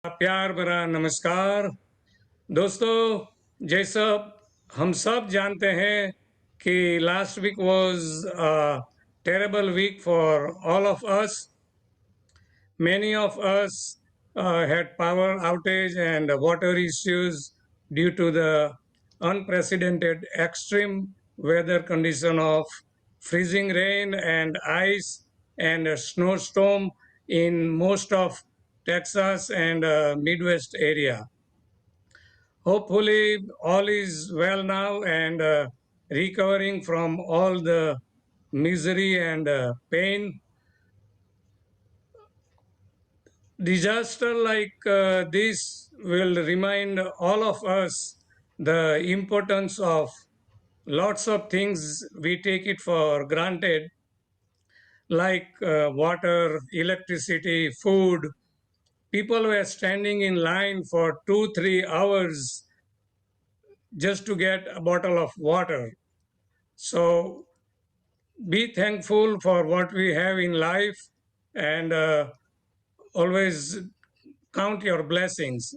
प्यार भरा नमस्कार दोस्तों। जैसा हम सब जानते हैं कि last week was a terrible week for all of us. Many of us had power outage and water issues due to the unprecedented extreme weather condition of freezing rain and ice and a snowstorm in most of Texas and Midwest area. Hopefully, all is well now and recovering from all the misery and pain. Disaster like this will remind all of us the importance of lots of things we take it for granted, like water, electricity, food. People were standing in line for 2-3 hours just to get a bottle of water. So be thankful for what we have in life and always count your blessings.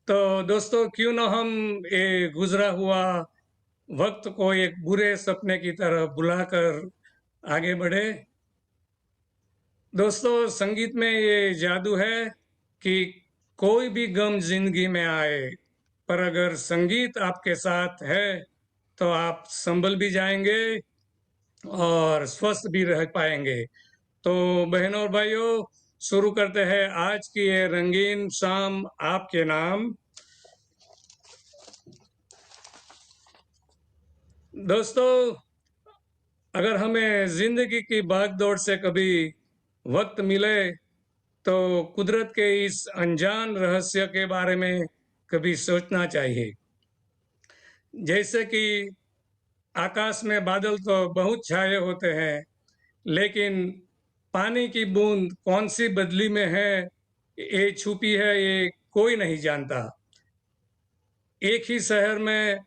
तो दोस्तों, क्यों ना हम ये गुजरा हुआ वक्त को एक बुरे सपने की तरह बुलाकर आगे बढ़े। दोस्तों, संगीत में ये जादू है कि कोई भी गम जिंदगी में आए, पर अगर संगीत आपके साथ है तो आप संभल भी जाएंगे और स्वस्थ भी रह पाएंगे। तो बहनों और भाइयों, शुरू करते हैं आज की ये रंगीन शाम आपके नाम। दोस्तों, अगर हमें जिंदगी की भागदौड़ से कभी वक्त मिले तो कुदरत के इस अनजान रहस्य के बारे में कभी सोचना चाहिए। जैसे कि आकाश में बादल तो बहुत छाए होते हैं, लेकिन पानी की बूंद कौन सी बदली में है, ये छुपी है, ये कोई नहीं जानता। एक ही शहर में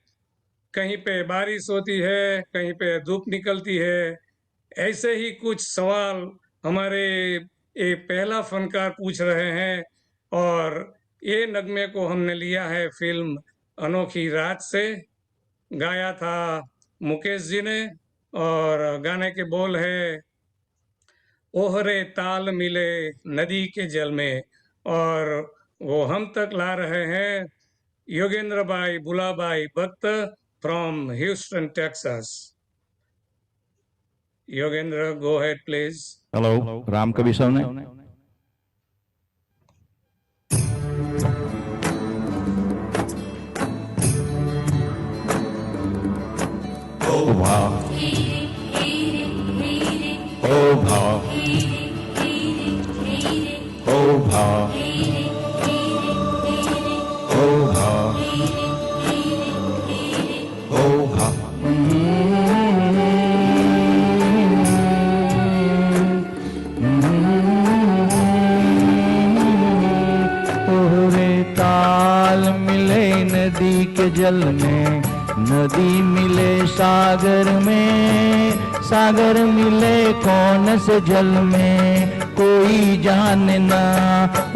कहीं पे बारिश होती है, कहीं पे धूप निकलती है। ऐसे ही कुछ सवाल हमारे ये पहला फनकार पूछ रहे हैं और ये नगमे को हमने लिया है फिल्म अनोखी रात से। गाया था मुकेश जी ने और गाने के बोल है ओहरे ताल मिले नदी के जल में, और वो हम तक ला रहे हैं योगेंद्र भाई बुलाबाई भक्त from Houston, Texas. Yogendra, go ahead please. Hello, Ram कवि सर ने ओ भाव, ओ भाव, ओ भाव, ओ भाव, ओ भाव। नदी के जल में, नदी मिले सागर में, सागर मिले कौन से जल में कोई जाने ना।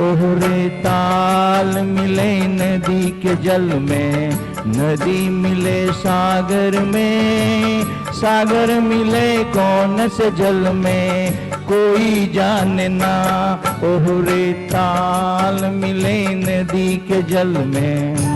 ओहरे ताल मिले नदी के जल में, नदी मिले सागर में, सागर मिले कौन से जल में कोई जाने ना। ओहरे ताल मिले नदी के जल में।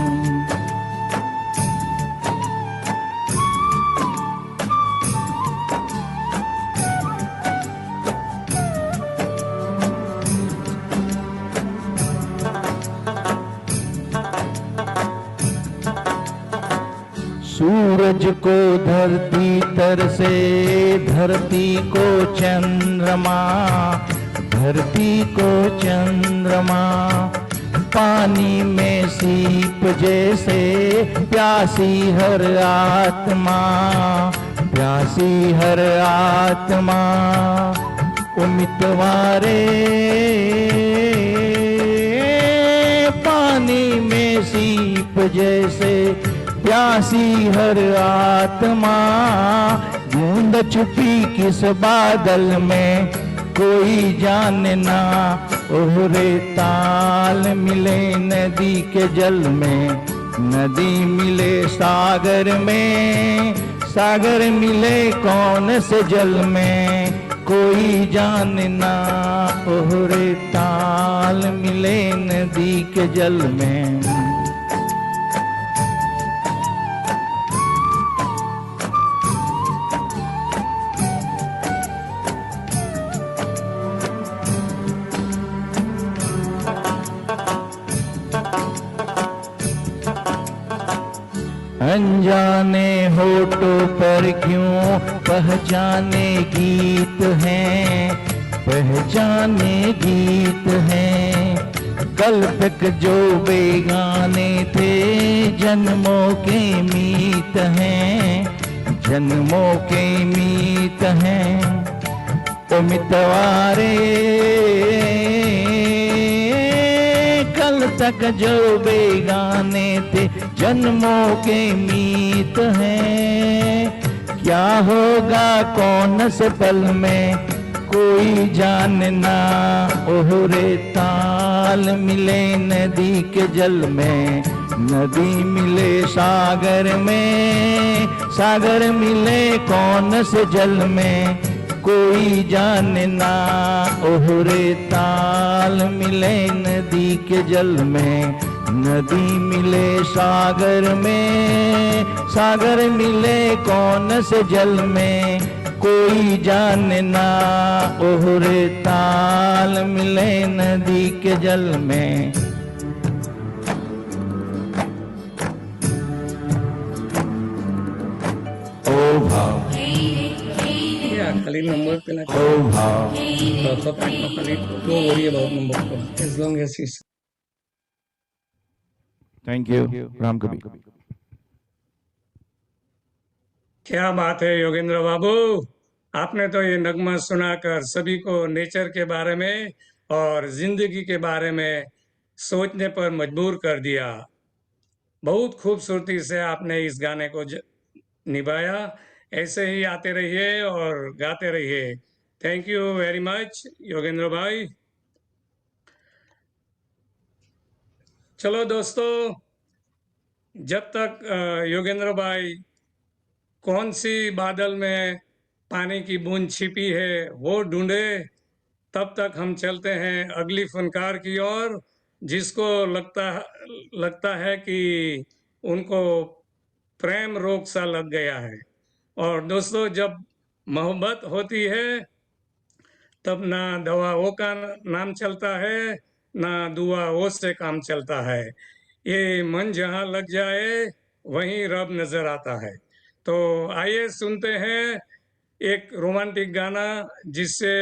सूरज को धरती तर से, धरती को चंद्रमा, धरती को चंद्रमा, पानी में सीप जैसे प्यासी हर आत्मा, प्यासी हर आत्मा। उम्मीदवारे पानी में सीप जैसे प्यासी हर आत्मा। बूंद छुपी किस बादल में कोई जाने ना। ओहरे ताल मिले नदी के जल में, नदी मिले सागर में, सागर मिले कौन से जल में, कोई जाने ना। ओहरे ताल मिले नदी के जल में। अनजाने होठों पर क्यों पहचाने गीत हैं, पहचाने गीत हैं। कल तक जो बेगाने थे जन्मों के मीत हैं, जन्मों के मीत हैं। ओ मितवारे कल तक जो बेगाने थे जन्मों के मीत हैं। क्या होगा कौन से पल में कोई जानना। ओहरे ताल मिले नदी के जल में, नदी मिले सागर में, सागर मिले कौन से जल में, कोई जानना। ओहरे ताल मिले नदी के जल में, नदी मिले सागर में, सागर मिले कौन से जल में, कोई जानना। ओहरे ताल मिले नदी के जल में। ओ भाव खाली नंबर पेला ओ भाव खाली don't worry about number as long as he's thank you Ram Kabir. क्या बात है योगेंद्र बाबू, आपने तो ये नगमा सुनाकर सभी को नेचर के बारे में और जिंदगी के बारे में सोचने पर मजबूर कर दिया। बहुत खूबसूरती से आपने इस गाने को निभाया। ऐसे ही आते रहिए और गाते रहिए। Thank you very much Yogendra भाई। चलो दोस्तों, जब तक योगेंद्र भाई कौन सी बादल में पानी की बूंद छिपी है वो ढूंढे, तब तक हम चलते हैं अगली फनकार की ओर, जिसको लगता है कि उनको प्रेम रोग सा लग गया है। और दोस्तों, जब मोहब्बत होती है तब ना दवाओं का नाम चलता है ना दुआओं से काम चलता है। ये मन जहाँ लग जाए वहीं रब नजर आता है। तो आइए सुनते हैं एक रोमांटिक गाना जिससे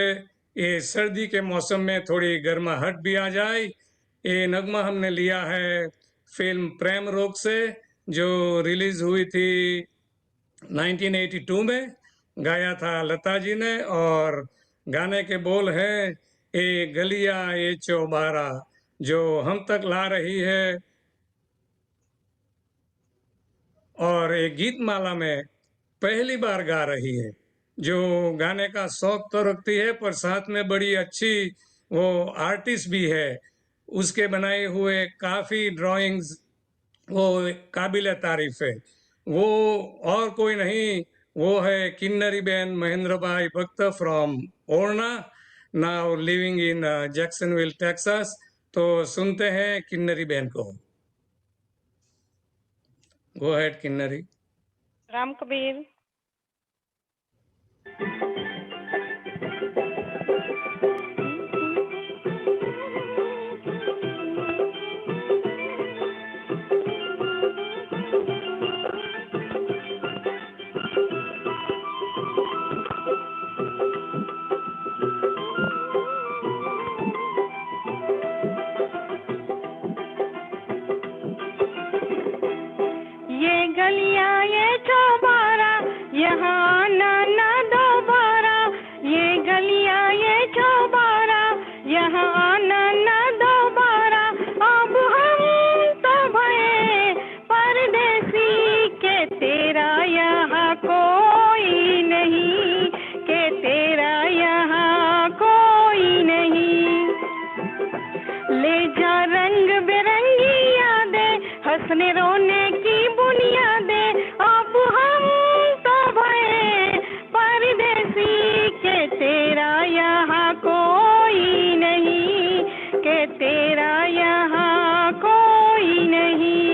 ये सर्दी के मौसम में थोड़ी गर्माहट भी आ जाए। ये नगमा हमने लिया है फिल्म प्रेम रोग से, जो रिलीज हुई थी 1982 में। गाया था लता जी ने, और गाने के बोल हैं ए गलिया ए चौबारा, जो हम तक ला रही है और एक गीत माला में पहली बार गा रही है। जो गाने का शौक तो रखती है पर साथ में बड़ी अच्छी वो आर्टिस्ट भी है। उसके बनाए हुए काफी ड्राइंग्स वो काबिल तारीफ है। वो और कोई नहीं, वो है Kinnari Ben Mahendra Bhai Bhakta from Orna, now living in Jacksonville Texas. तो सुनते हैं किन्नरी बेन को। Go ahead Kinnari. राम कबीर। ये गलियां ये चौबारा यहाँ आना ना दोबारा। ये गलियां ये चौबारा यहाँ आना ना दोबारा। अब हम तो भये परदेसी के तेरा यहाँ कोई नहीं, के तेरा यहाँ कोई नहीं। हंसने रोने की बुनियादें अब हम तो भये परदेसी के तेरा यहाँ कोई नहीं, के तेरा यहाँ कोई नहीं।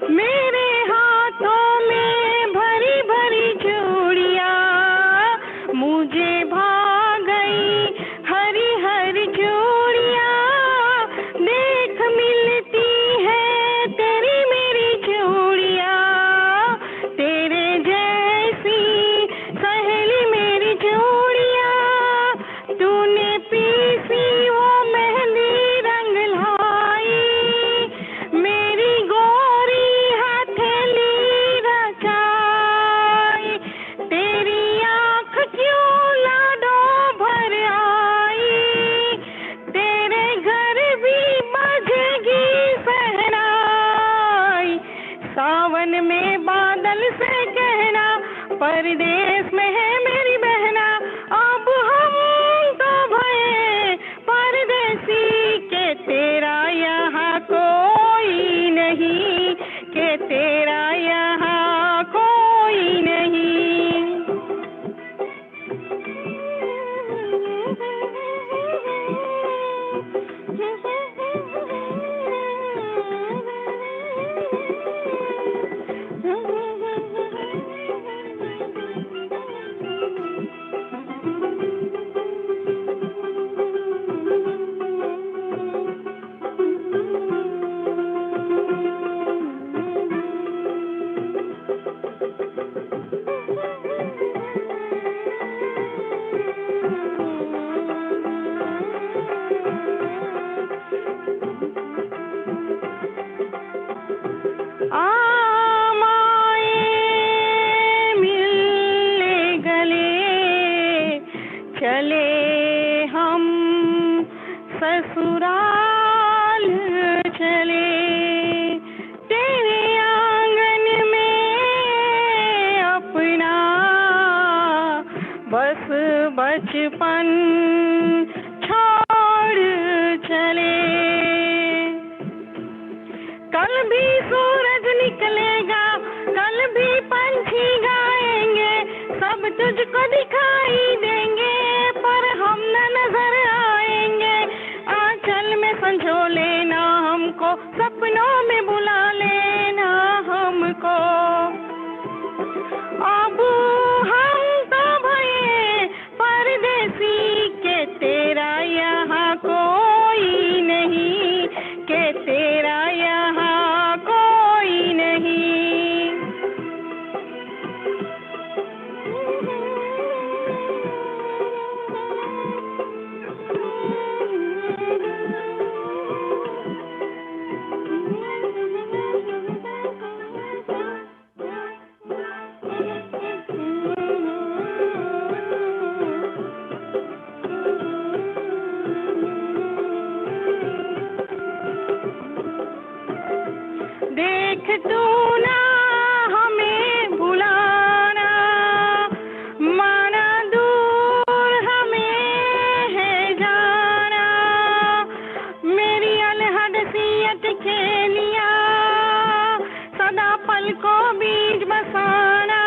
मेरे हाथों में भरी भरी चूड़ियां मुझे भा गई हरी हरी चूड़ियां, देख मिलती है तेरी मेरी चूड़ियां, तेरे जैसी सहेली मेरी चूड़ियां, तूने पीसी वो मेहंदी रंग लाई, मेरी गोरी हथेली रचाई, तेरी आँख क्यों लाडों भर आई, तेरे घर भी बजेगी सहनाई, सावन में बादल से कहना परदेश में है मेरी बहना, अब हम तो भये परदेसी के तेरा यहाँ कोई नहीं, के तेरा यहाँ कोई नहीं। चले हम ससुराल चले, तेरे आंगन में अपना बस बचपन छोड़ चले। कल भी सूरज निकलेगा, कल भी पंछी गाएंगे, सब तुझको दिखाई देंगे पर हम न नजर आएंगे। आंचल में संजो लेना हमको, सपनों में बुला लेना हमको, अब हम तो भये परदेसी के तेरा यहाँ कोई नहीं, के तेरा यहाँ कोई नहीं। देख तू ना हमें भुलाना, माना दूर हमें है जाना, मेरी अलहद सी अटखेलियां सदा पल को बीच बसाना।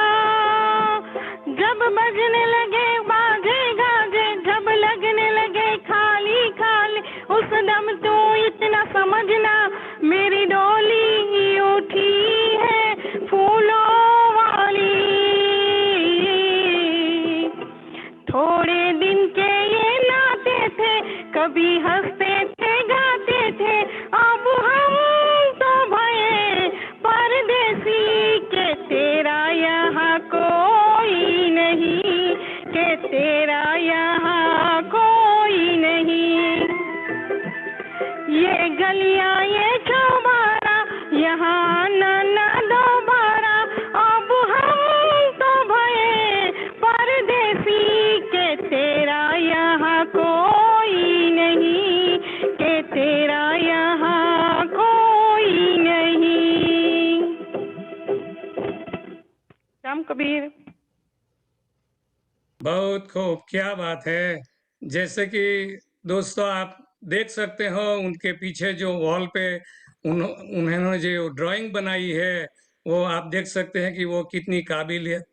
जब बजने लगे बाजे गाजे, जब लगने लगे खाली खाली, उस दम तू इतना समझना मेरी डोली उठी है फूलों वाली। थोड़े दिन के ये नाते थे, कभी हंसते थे गाते थे, अब हम तो भये परदेसी के तेरा यहाँ कोई नहीं, कबीर। बहुत खूब, क्या बात है। जैसे कि दोस्तों आप देख सकते हो उनके पीछे जो वॉल पे उन्होंने जो ड्राइंग बनाई है, वो आप देख सकते हैं कि वो कितनी काबिलियत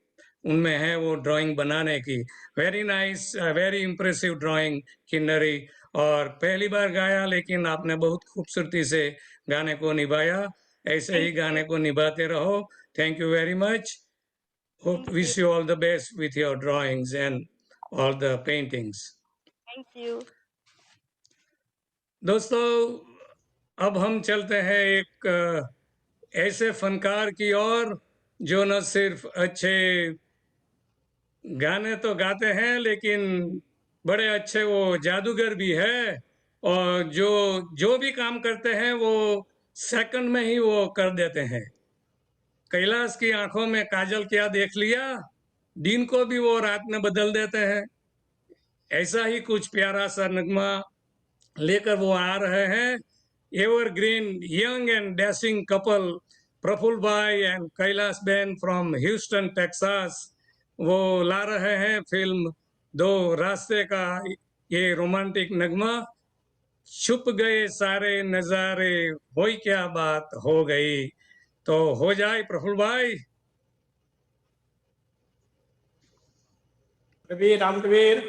उनमें है वो ड्राइंग बनाने की। Very nice, very impressive drawing Kinnari. और पहली बार गाया, लेकिन आपने बहुत खूबसूरती से गाने को निभाया। ऐसे ही थैंक यू। गाने को निभाते रहो। Thank you very much. Hope thank you. wish you all the best with your drawings and all the paintings. Thank you. दोस्तों, अब हम चलते हैं एक ऐसे फनकार की ओर जो न सिर्फ अच्छे गाने तो गाते हैं, लेकिन बड़े अच्छे वो जादूगर भी है। और जो जो भी काम करते हैं वो सेकंड में ही वो कर देते हैं। कैलाश की आंखों में काजल क्या देख लिया, दिन को भी वो रात में बदल देते हैं। ऐसा ही कुछ प्यारा सा नगमा लेकर वो आ रहे हैं। Evergreen young and dashing couple Praful Bhai and Kailash Ben from Houston Texas, वो ला रहे हैं फिल्म दो रास्ते का ये रोमांटिक नगमा, छुप गए सारे नजारे, होई क्या बात हो गई। तो हो जाए प्रफुल्ल भाई। कबीर, राम कबीर।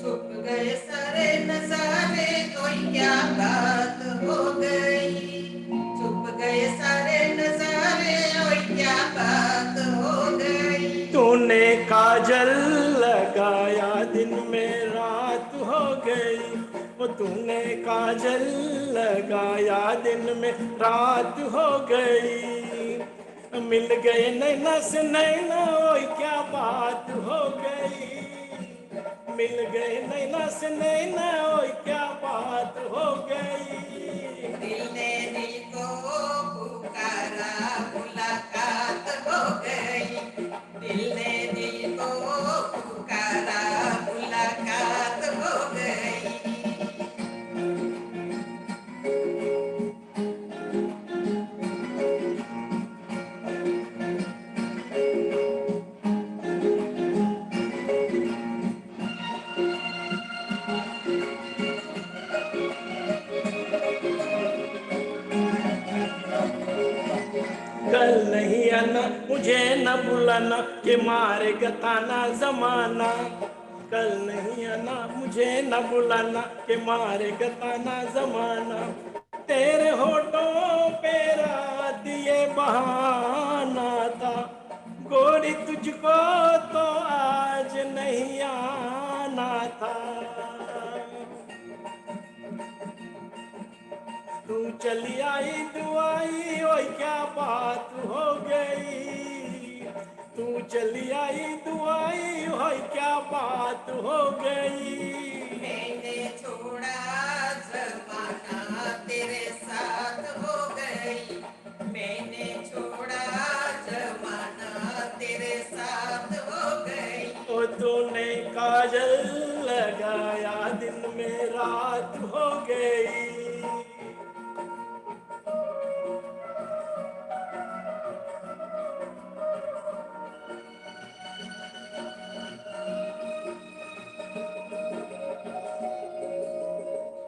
छुप गए सारे नजारे, कोई क्या बात हो गई। छुप गए सारे नजारे, कोई क्या बात हो गई। तूने काजल लगाया दिन में रात हो गई। वो तूने काजल लगाया दिन में रात हो गई। मिल गए नैना से नैना, ओए क्या बात हो गई। मिल गए नैना से नैना, ओए क्या बात हो गई। दिल ने दिल को पुकारा, मुलाकात हो गई। दिल ने दिल को पुकारा, मुलाकात हो गई। कल नहीं आना, मुझे न बुलाना, के मारेगा ताना जमाना। कल नहीं आना, मुझे न बुलाना, के मारेगा ताना जमाना। तेरे होठों पे रात ये बहाना था, गोरी तुझको तो आज नहीं आना था। तू चली आई दुआई, ओए क्या बात हो गई। तू चली आई दुआई, ओए क्या बात हो गई। मैंने छोड़ा जमाना, तेरे साथ हो गई। मैंने छोड़ा जमाना, तेरे साथ हो गई। ओ तूने काजल लगाया दिन में रात हो गई।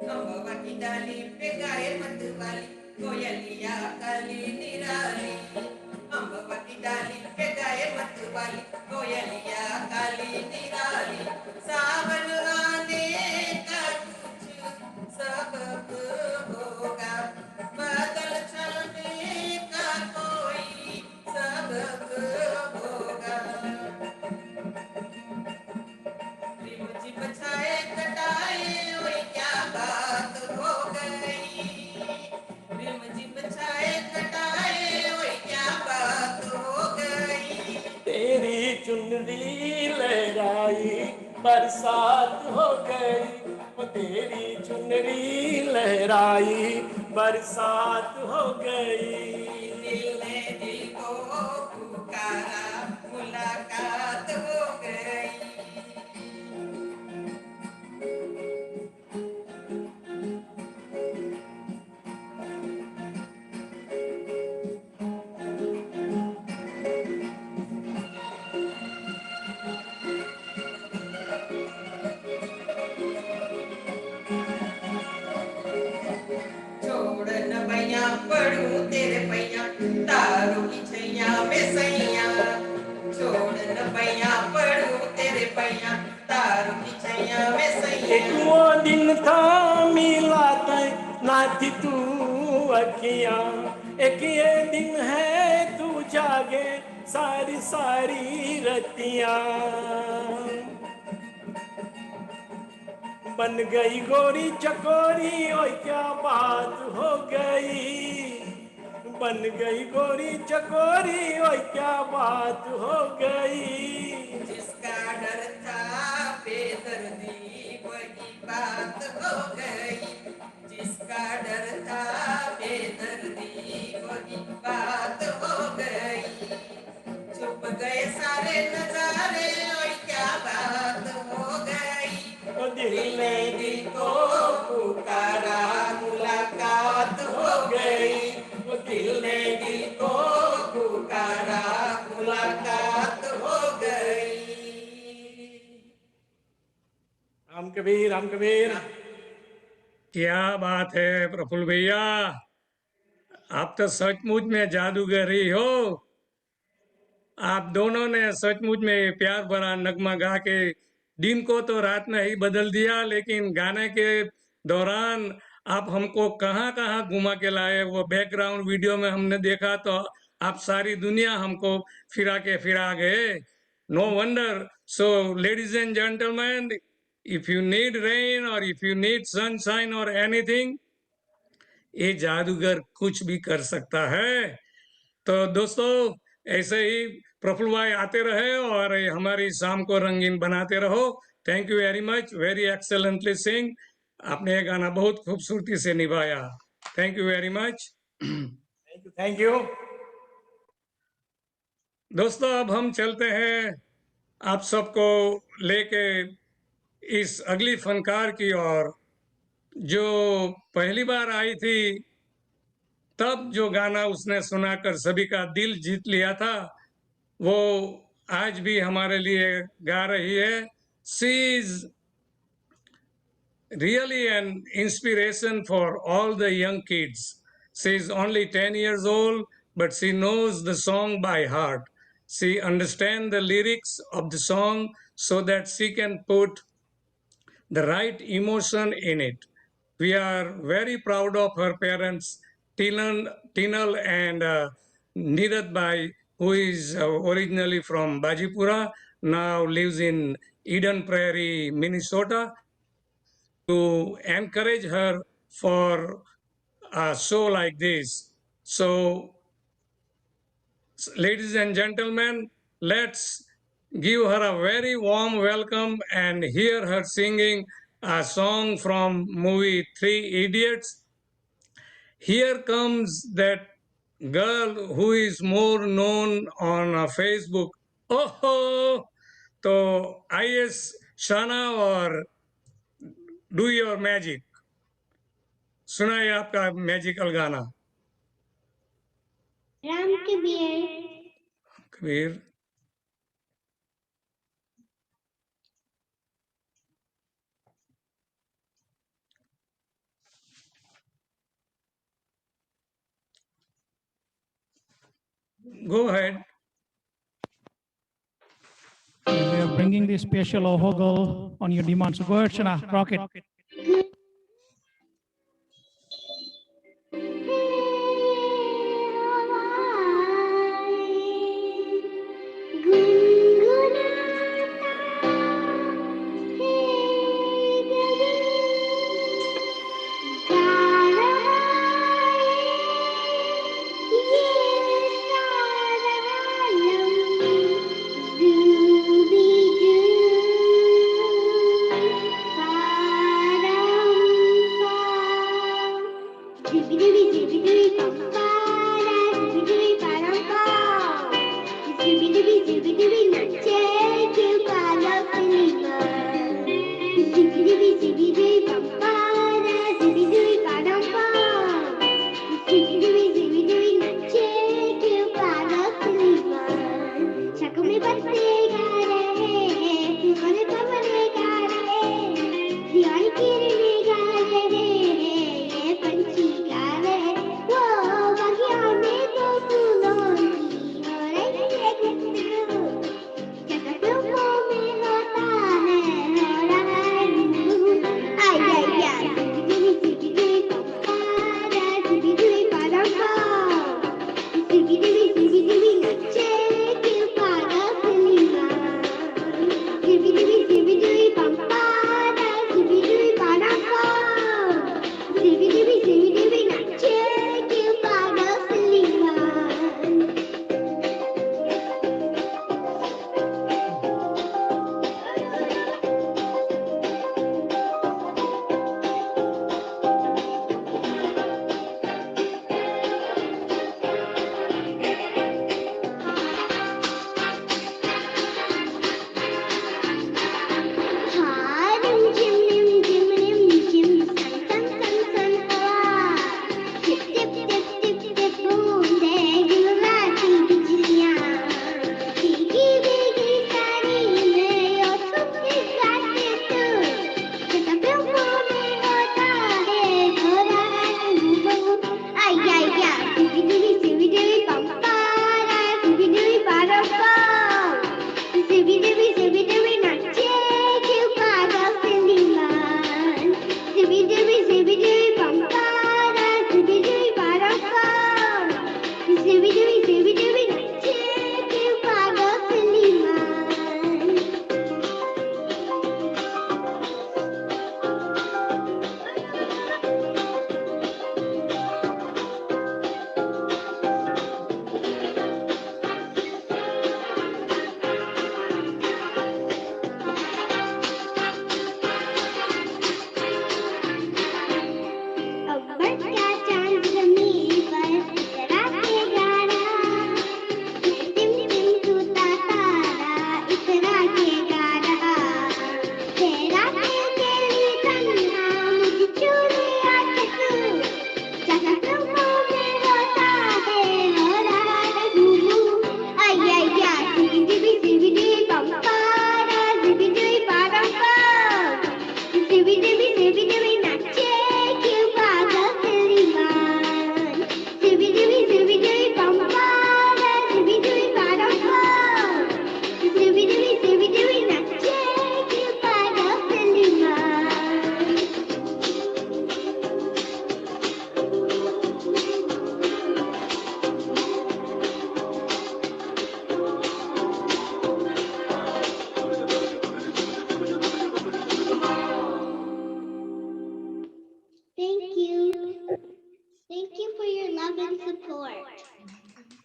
अम्बवा की डाली पे गाए मत वाली, कोयलिया काली निराली। अम्बवा की डाली पे गाए मत वाली, कोयलिया काली निराली। सावन आने का कुछ सबब होगा, बादल छलने का कोई सबब होगा। रिमझिम छाए कटाए, ओए क्या बात हो गई। रिमझिम छाए कटाए, ओए क्या बरसात हो गई, वो तेरी चुनरी लहराई, बरसात हो गई। दिल ने दिल को पुकारा, मुलाकात हो गई। छोड़ न पैया पड़ू तेरे पैया, तारू की छैया में सैया। छोड़ न पैया पड़ू तेरे पैया, तारू की छैया में सैया। एक वो दिन था मिला तय ना थी तू अखियां, एक ये दिन है तू जागे सारी सारी रतियां। बन गई गोरी चकोरी, ओए क्या बात हो गई, बन गई गोरी चकोरी, ओए क्या बात हो गई। जिसका डर था बेदर्दी, वही बात हो गई। जिसका डर था बेदर्दी, वही बात हो गई। छुप गए सारे नजारे, और क्या बात हो गई। ओ दिल ने दिल को पुकारा, मुलाकात हो गई, ओ दिल ने दिल को पुकारा, मुलाकात हो गई। राम कबीर, राम कबीर। क्या बात है प्रफुल्ल भैया, आप तो सचमुच में जादूगर ही हो। आप दोनों ने सचमुच में प्यार भरा नगमा गा के दिन को तो रात में ही बदल दिया, लेकिन गाने के दौरान आप हमको कहाँ कहाँ घुमा के लाए। वो बैकग्राउंड वीडियो में हमने देखा तो आप सारी दुनिया हमको फिरा गए। No wonder. So ladies and gentleman, if you need rain और इफ यू नीड सनशाइन और एनीथिंग, ये जादूगर कुछ भी कर सकता है। तो दोस्तों, ऐसे ही प्रफुल्ल भाई आते रहे और हमारी शाम को रंगीन बनाते रहो। Thank you very much, very excellently sing. आपने ये गाना बहुत खूबसूरती से निभाया। Thank you very much. Thank you, thank you. दोस्तों, अब हम चलते हैं आप सबको लेके इस अगली फनकार की ओर, जो पहली बार आई थी तब जो गाना उसने सुनाकर सभी का दिल जीत लिया था, वो आज भी हमारे लिए गा रही है। She is really an inspiration for all the young kids. She is only 10 years old, but she knows the song by heart. She understands the lyrics of the song so that she can put the right emotion in it. We are very proud of her parents, Tinal and Neeraj Bhai, who is originally from Bajipura, now lives in Eden Prairie, Minnesota, to encourage her for a show like this. So, ladies and gentlemen, let's give her a very warm welcome and hear her singing a song from movie Three Idiots. Here comes that girl who is more known on Facebook. Oh, तो आइए शाना और do your magic, सुनाइए आपका magical गाना। Ram Kabir. Kabir. Go ahead. We are bringing this special ohogo on your demand. So go ahead, Shana, rock it.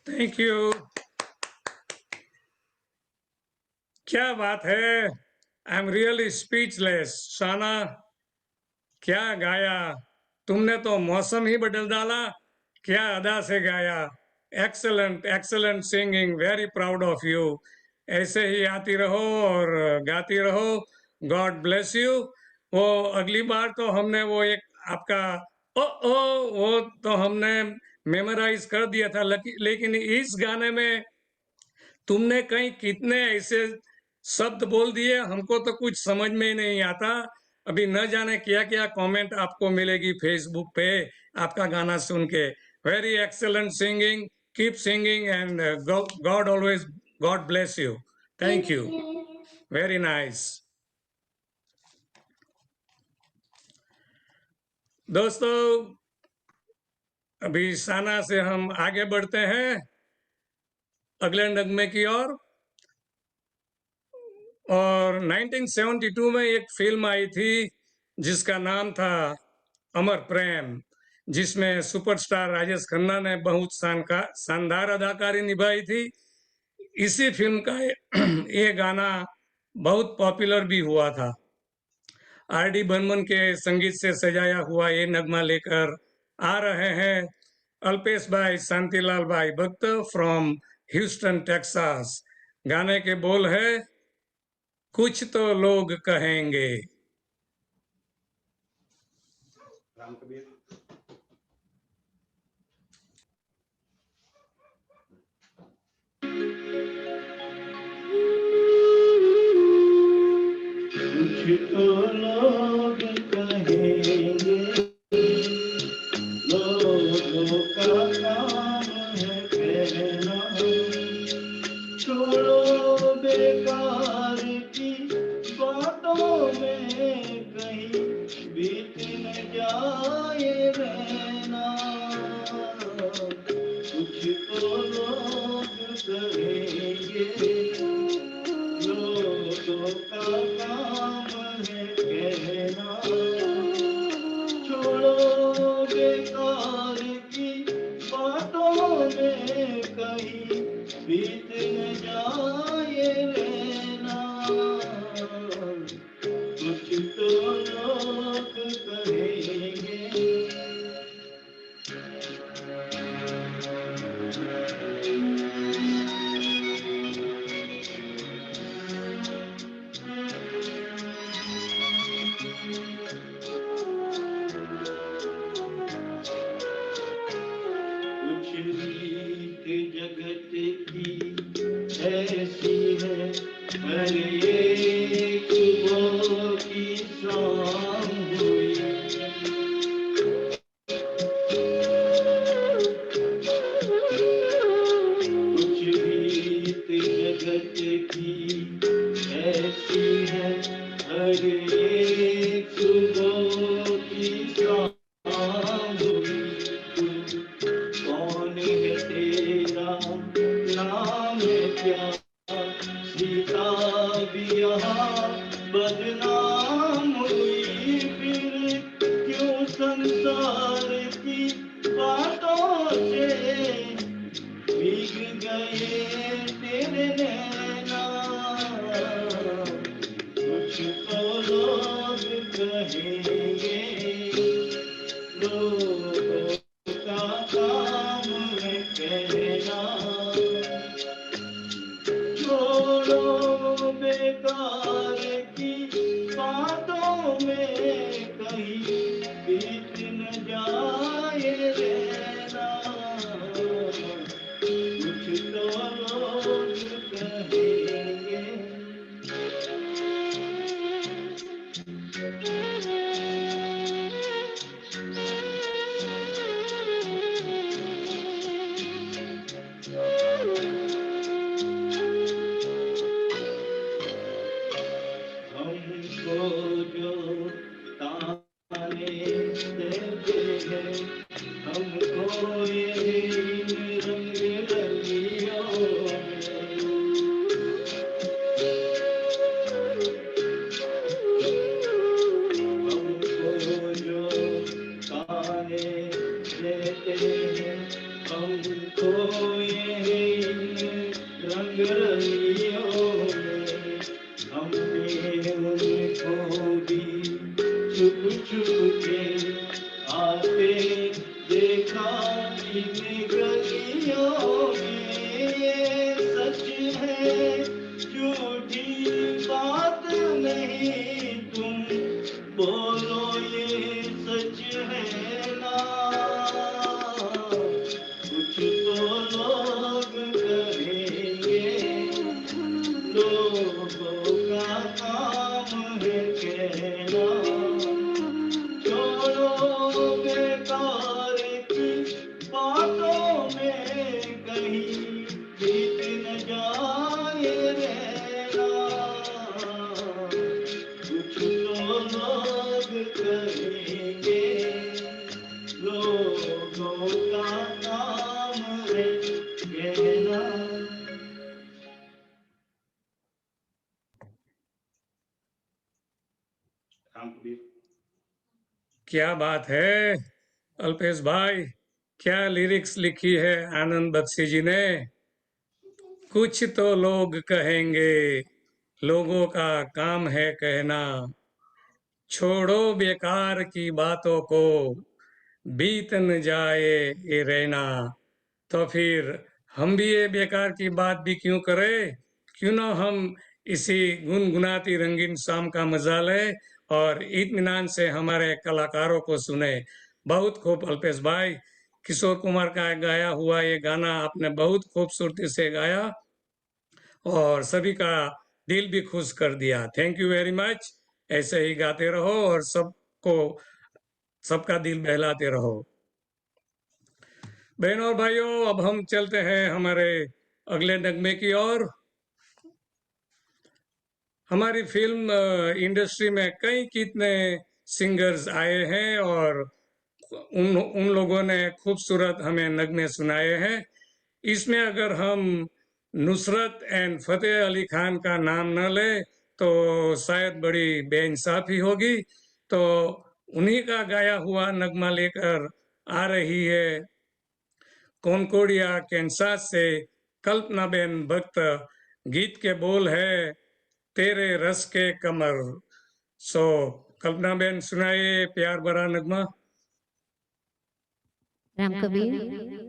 Thank you. क्या बात है, आई एम रियली स्पीचलेस। शाना, क्या गाया तुमने, तो मौसम ही बदल डाला। क्या अदा से गाया, excellent excellent singing, very proud of you. ऐसे ही आती रहो और गाती रहो, गॉड ब्लेस यू। वो अगली बार तो हमने वो एक आपका ओ ओ वो तो हमने मेमोराइज कर दिया था, लेकिन इस गाने में तुमने कहीं कितने ऐसे शब्द बोल दिए, हमको तो कुछ समझ में ही नहीं आता। अभी न जाने क्या क्या कमेंट आपको मिलेगी फेसबुक पे आपका गाना सुन के। Very excellent singing, keep singing and God always, God bless you. Thank you, very nice. दोस्तों, अभी शाना से हम आगे बढ़ते हैं अगले नगमे की ओर। और 1972 में एक फिल्म आई थी जिसका नाम था अमर प्रेम, जिसमें सुपरस्टार राजेश खन्ना ने बहुत शानदार अदाकारी निभाई थी। इसी फिल्म का ये गाना बहुत पॉपुलर भी हुआ था। आर.डी. बर्मन के संगीत से सजाया हुआ ये नगमा लेकर आ रहे हैं अल्पेश भाई शांतिलाल भाई भक्त फ्रॉम ह्यूस्टन टेक्सास। गाने के बोल है, कुछ तो लोग कहेंगे। राम कबीर। कुछ तो लोग कहेंगे, लोगों का काम है कहना, छोड़ो बेकार की बातों में कहीं बीत न जाए रहना। कुछ तो लोग कहेंगे, लोगों का काम है कहना, छोड़ो बेकार की बातों में कहीं बीत न जाए रहना, कुछ तो लोग कहेंगे। कुछ रीत जगत की ऐसी है, हर एक सुबह की शाम हुई, कुछ रीत जगत की ऐसी है, हर एक सुबह की शाम हुई, कौन है तेरा नाम है क्या, सीता भी यहाँ बदनाम हुई, फिर क्यों संसार की बातों से भीग गए तेरे नैना, कुछ तो लोग कहेंगे, लोगों का काम है कहना, छोड़ो बेकार की बातों में कहीं बीत न जाए रहना, कुछ तो लोग कहेंगे। हमको जो ताने देते हैं, हमको ये रंग रलियों में, हमको जो ताने देते हैं, हमको ये रंग रलियों में, हमने उनको भी छुप छुप के आते देखा इन गलियों में, ये सच है झूठी बात नहीं, तुम बोलो ये सच है ना, कुछ तो लोग कहेंगे, लोगों का काम है कहना, छोड़ो बेकार की बातों में कहीं बीत न जाए रहना, कुछ तो लोग कहेंगे, लोगों का काम है कहना। क्या बात है अल्पेश भाई, क्या लिरिक्स लिखी है आनंद बख्शी जी ने। कुछ तो लोग कहेंगे, लोगों का काम है कहना, छोड़ो बेकार की बातों को, बीत न जाए ये रहना। तो फिर हम भी ये बेकार की बात भी क्यों करें, क्यों ना हम इसी गुनगुनाती रंगीन शाम का मजा लें और इत्मीनान से हमारे कलाकारों को सुने। बहुत खूब अल्पेश भाई, किशोर कुमार का गाया हुआ ये गाना आपने बहुत खूबसूरती से गाया और सभी का दिल भी खुश कर दिया। Thank you very much. ऐसे ही गाते रहो और सबको सबका दिल बहलाते रहो। बहनों और भाइयों, अब हम चलते हैं हमारे अगले नगमे की ओर। हमारी फिल्म इंडस्ट्री में कई कितने सिंगर्स आए हैं और उन लोगों ने खूबसूरत हमें नगमे सुनाए हैं। इसमें अगर हम नुसरत एंड फतेह अली खान का नाम न ले तो शायद बड़ी बेइंसाफी होगी। तो उन्हीं का गाया हुआ नगमा लेकर आ रही है कॉनकोर्डिया कैंसास से कल्पनाबेन भक्त। गीत के बोल है तेरे रस के कमर। सो कल्पनाबेन सुनाइए प्यार भरा नगमा। राम कबीर।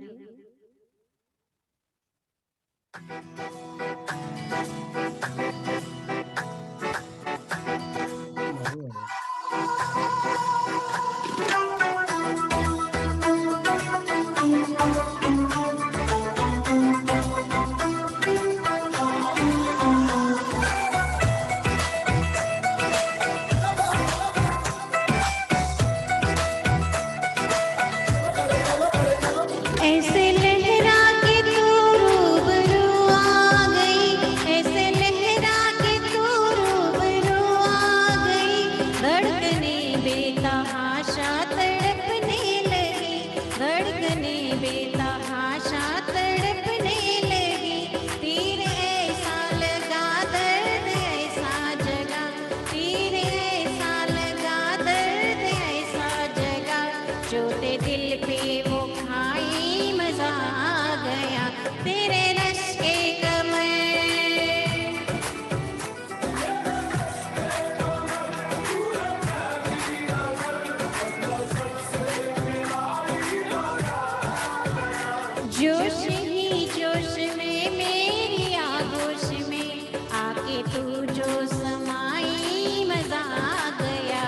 ऐसे लहरा के तू रूबरू आ गई, ऐसे लहरा के तू रूबरू आ गई। धड़कने बेतहाशा तड़पने लगी, धड़कने बेतहाशा तड़पने लगी। तीर ऐसा लगा दर्द ऐसा जगा, तीर ऐसा लगा दर्द ऐसा जगा। चोटे दिल पे वो खाई मजा आ गया तेरे रस के कमर। जोश ही जोश में मेरी आगोश में आके तू जो समाई मजा आ गया।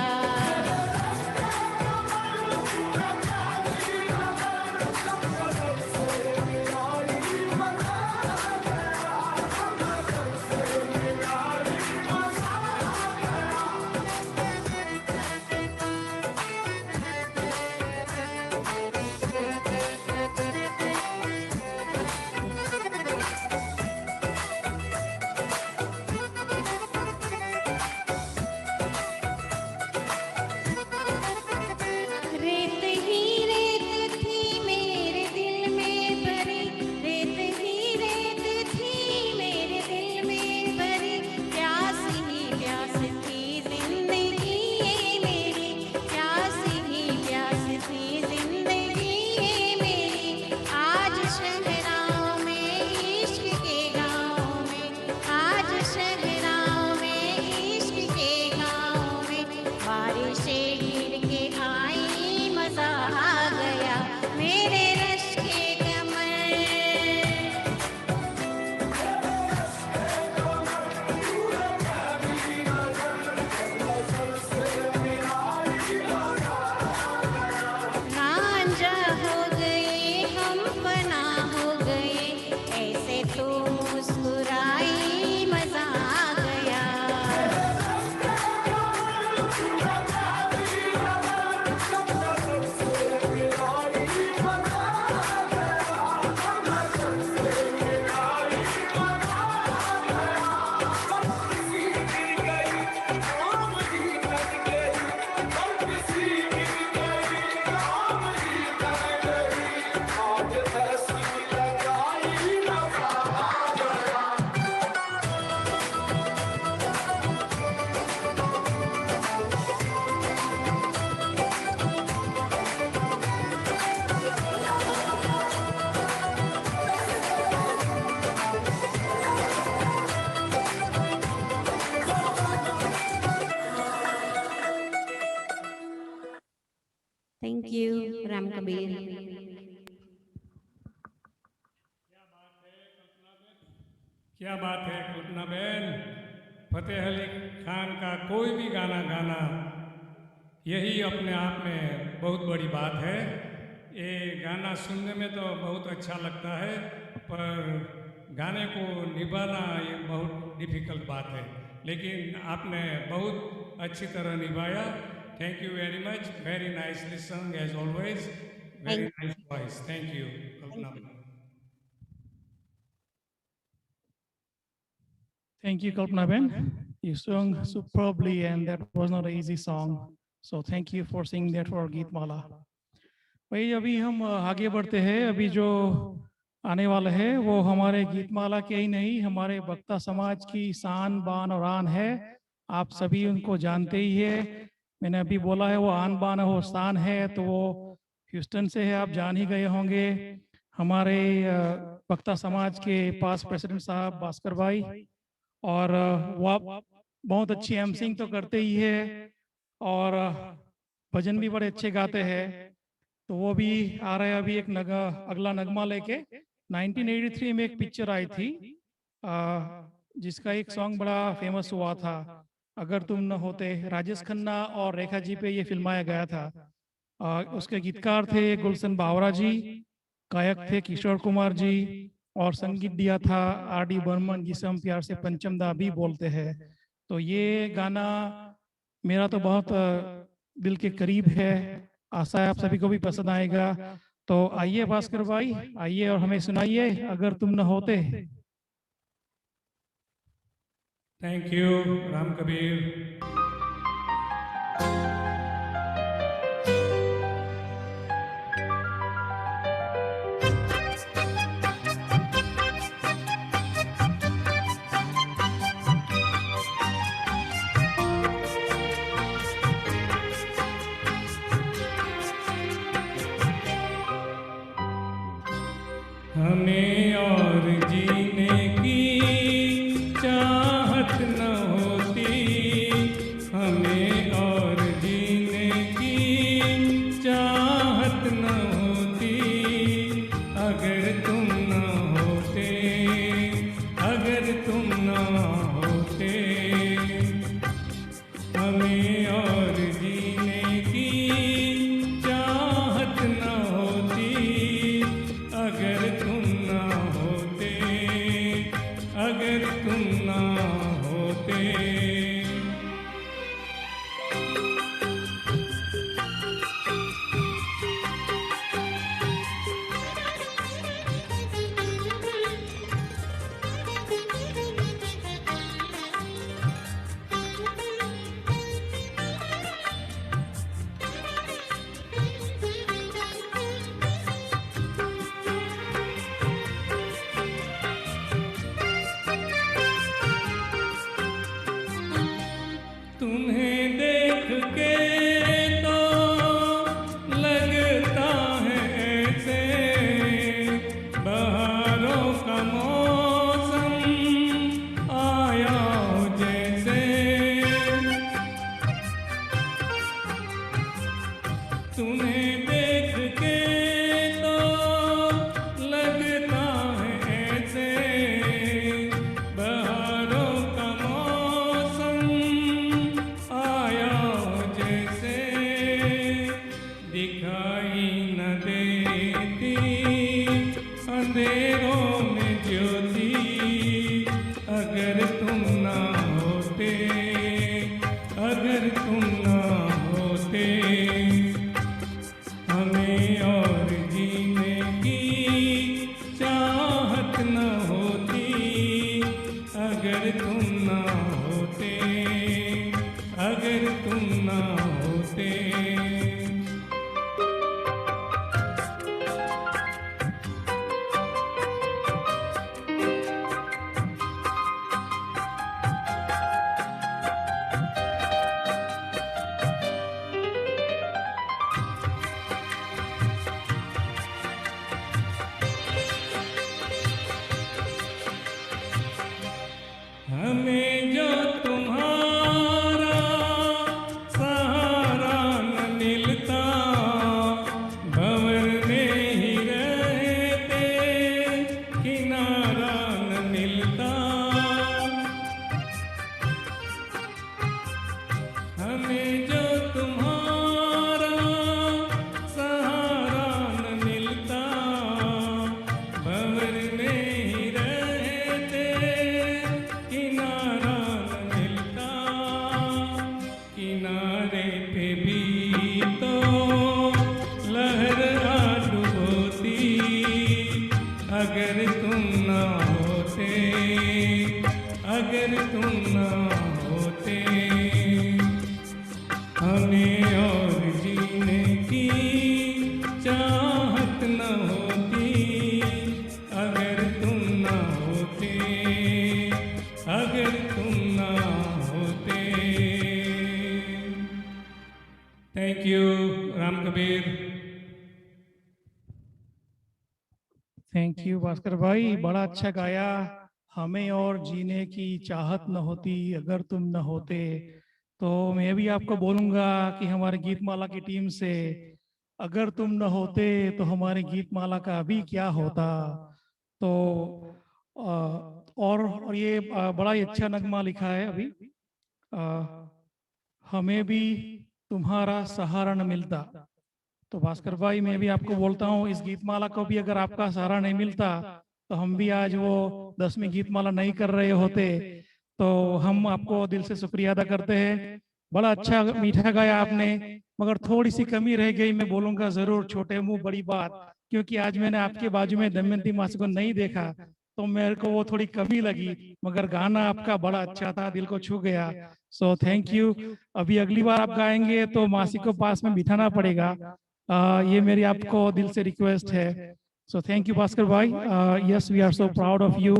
रेत ही रेत थी मेरे दिल में भरी, रेत ही रेत थी मेरे दिल में भरी। प्यास ही प्यास थी जिंदगी ये मेरी, प्यास ही प्यास थी जिंदगी ये मेरी। आज शहराओं में इश्क के गाँव में, आज शहराओं में इश्क के गाँव में बारिशें गिर के आई मजा आ गया मेरे रश के कमर। रांझा हो गए हम फना हो गए, ऐसे तो मुस्कुराई मजा आ गया। Thank you Ram Kabir. क्या बात है कल्पनाबेन। फतेह अली खान का कोई भी गाना गाना यही अपने आप में बहुत बड़ी बात है। ये गाना सुनने में तो बहुत अच्छा लगता है पर गाने को निभाना ये बहुत डिफिकल्ट बात है, लेकिन आपने बहुत अच्छी तरह निभाया। Thank you very much. Very nicely sung as always. Very nice voice. Thank you Kalpana. Thank you, Kalpana Ben. You sung superbly, and that was not an easy song. So thank you for singing that for Geet Mala. भाई अभी हम आगे बढ़ते हैं। अभी जो आने वाले हैं वो हमारे गीतमाला के ही नहीं, हमारे वक्ता समाज की शान बान और आन है। आप सभी उनको जानते ही है। मैंने अभी बोला है वो आन बान हो शान है, तो वो ह्यूस्टन से है, आप जान ही गए होंगे। हमारे वक्ता समाज के पास प्रेसिडेंट साहब भास्कर भाई, और वो आप बहुत अच्छी एमसिंग तो करते ही है, और भजन भी बड़े अच्छे गाते हैं। तो वो भी आ रहे हैं अभी एक अगला नगमा लेके। 1983 में एक पिक्चर आई थी जिसका एक सॉन्ग बड़ा फेमस हुआ था, अगर तुम न होते। राजेश खन्ना और रेखा जी पे ये फिल्माया गया था। उसके गीतकार थे गुलशन बावरा जी, गायक थे किशोर कुमार जी, और संगीत दिया था आर.डी. बर्मन, जिसे हम प्यार से पंचमदा भी बोलते हैं। तो ये गाना मेरा तो बहुत दिल के करीब है, आशा है आप सभी को भी पसंद आएगा। तो आइए भास्कर भाई, आइए और हमें सुनाइए अगर तुम न होते। Thank you Ram Kabir. हमें और जीने की चाहत न होती, हमें और जीने की चाहत न होती, अगर तुम न होते, अगर तुम न होते। हमें और जीने की चाहत न होती, अगर तुम ना होते, अगर तुम ना होते। तुम्हें देख के तो लगता है ऐसे बहारों का मौसम आया हो जैसे। तुम्हें देख के तो लगता है ऐसे बहारों का मौसम आया हो जैसे। दिखाई न देती अंधेरों में ज्योति, अगर तुम ना होते, अगर तुम ना होते। हमें और जीने की चाहत न होती, अगर तुम ना होते, अगर तुम ना होते। हमें जो तुम्हारा सहारा न मिलता, भंवर में ही रहते किनारा न मिलता। हमें जो तुम्हारा सहारा न मिलता, भंवर में ही रहते किनारा न मिलता। किनारे पे भी तो लहर आ डुबोती, अगर तुम ना होते, अगर तुम ना होते। हमें और जीने की चाहत न होती, थैंक यू भास्कर भाई, बड़ा अच्छा गाया। हमें और जीने की चाहत न होती अगर तुम न होते। तो मैं भी आपको बोलूंगा कि हमारे गीतमाला की टीम से, अगर तुम न होते तो हमारे गीतमाला का अभी क्या होता। तो और ये बड़ा ही अच्छा नगमा लिखा है अभी। हमें भी तुम्हारा सहारा न मिलता। तो भास्कर भाई, मैं भी आपको बोलता हूँ, इस गीतमाला को भी अगर आपका सहारा नहीं मिलता तो हम भी आज वो 10वीं गीतमाला नहीं कर रहे होते। तो हम आपको दिल से शुक्रिया अदा करते हैं। बड़ा अच्छा मीठा गाया आपने, मगर थोड़ी सी कमी रह गई। मैं बोलूंगा जरूर, छोटे मुंह बड़ी बात, क्योंकि आज मैंने आपके बाजू में दमयंती मासी को नहीं देखा तो मेरे को वो थोड़ी कमी लगी। मगर गाना आपका बड़ा अच्छा था, दिल को छू गया। So thank you. अभी अगली बार आप गाएंगे तो मासी को पास में बिठाना पड़ेगा। ये मेरी आपको दिल से रिक्वेस्ट है। सो थैंक यू भास्कर भाई। Yes, we are so proud of you,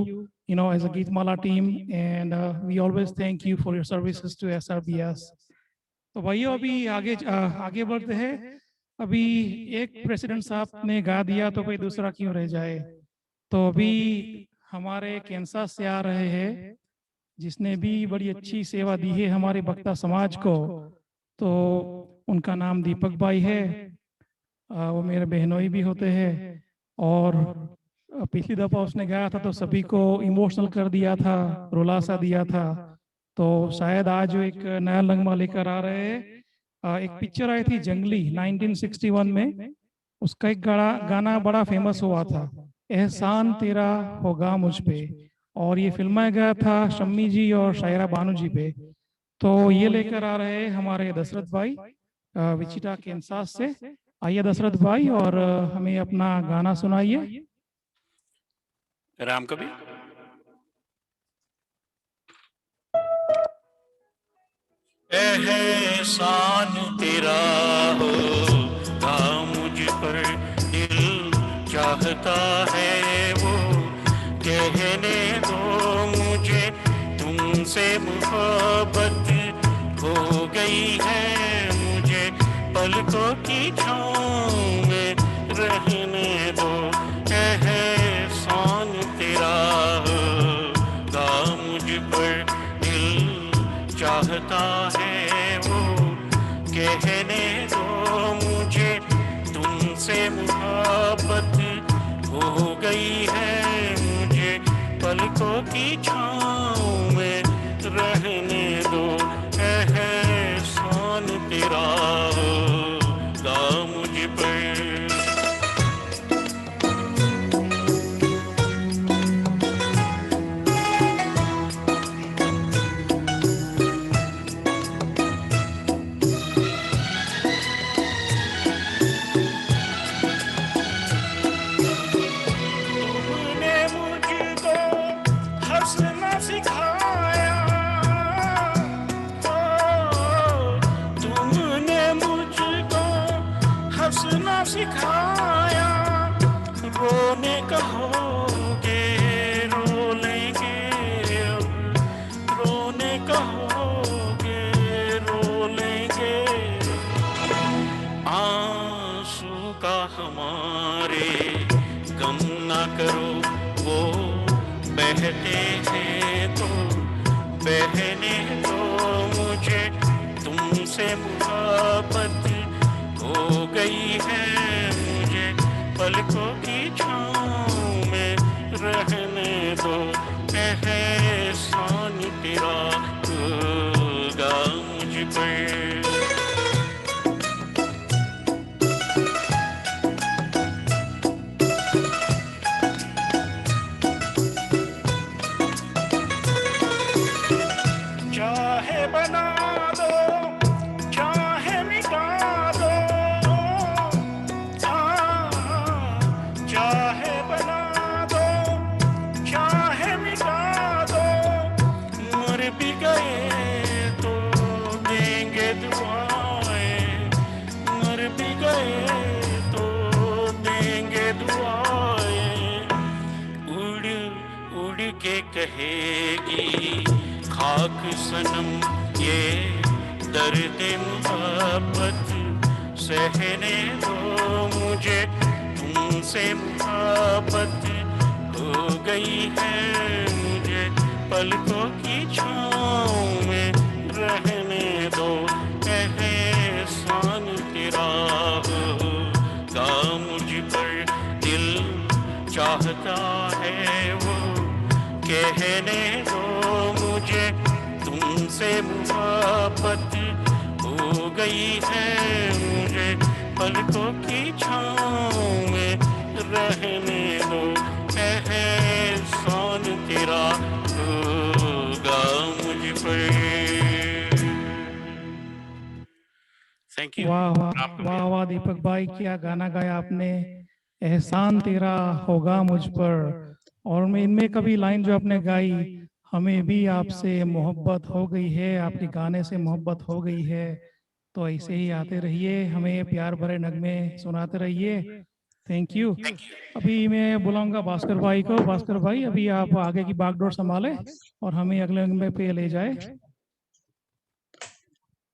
you know, as a Geetmala team, and we always thank you for your services to SRBS. तो भाइयों, अभी आगे बढ़ते हैं। अभी एक प्रेसिडेंट साहब ने गा दिया तो कोई दूसरा क्यों रह जाए। तो अभी हमारे कैंसस से आ रहे हैं, जिसने भी बड़ी अच्छी सेवा दी है हमारे बक्ता समाज को। तो उनका नाम दीपक भाई है। वो मेरे बहनोई भी होते हैं, और पिछली दफा उसने गाया था तो सभी को इमोशनल कर दिया था, रुला सा दिया था। तो शायद आज वो एक नया नगमा लेकर आ रहे हैं। एक पिक्चर आई थी जंगली 1961 में, उसका एक गाना बड़ा फेमस हुआ था, एहसान तेरा होगा मुझ पे। और ये फिल्माया गया था शम्मी जी और शायरा बानू जी पे। तो ये लेकर आ रहे हैं हमारे दशरथ भाई विचिटा कैंसस से। आइए दशरथ भाई, और हमें अपना गाना सुनाइए। राम कवि। एहसान तेरा होगा मुझ पर, दिल चाहता है वो कहने दो मुझे, तुमसे मोहब्बत हो गई है मुझे, पलकों की छाँव में रहने दो। एहसान तेरा होगा मुझ पर, दिल चाहता है वो कहने दो मुझे, तुमसे मोहब्बत हो गई है मुझे, पलकों की छाँव में रहने दो। एहसान तेरा होगा मुझ पर। सिखाया रोने कहोगे रो लेंगे, अब रोने कहोगे रो लेंगे। आंसू का हमारे गम ना करो, वो बहते हैं तो बहने दो मुझे, तुमसे मोहब्बत हो गई है मुझे, पलकों की छाँव में रहने दो। एहसान तेरा होगा मुझ पर। चाहे बना दो चाहे मिटा दो, चाहे बना दो चाहे मिटा दो, मर भी गए तो देंगे दुआएं, मर भी गए तो देंगे दुआएं। उड़ उड़ के कहेगी खाक सनम ये दर्द मोहब्बत, सहने दो मुझे, तुम तुमसे मोहब्बत हो गई है मुझे, पलकों की छाँव में रहने दो, एहसान तेरा होगा मुझ पर, दिल चाहता है वो कहने दो मुझे, तुमसे मोहब्बत हो गई है मुझे, पलकों की छाँव में रहने दो, एहसान तेरा होगा मुझ पर। Thank you. वाह वाह वाह वाह दीपक भाई, क्या गाना गाया आपने। एहसान तेरा होगा मुझ पर। और मैं इनमें कभी लाइन जो आपने गाई, हमें भी आपसे मोहब्बत हो गई है, आपके गाने से मोहब्बत हो गई है, तो ऐसे ही आते रहिए, हमें प्यार भरे नगमे सुनाते रहिए। Thank you. अभी मैं बुलाऊंगा भास्कर भाई को। भास्कर भाई, अभी आप आगे की बागडोर संभालें और हमें अगले नगमे पे ले जाए।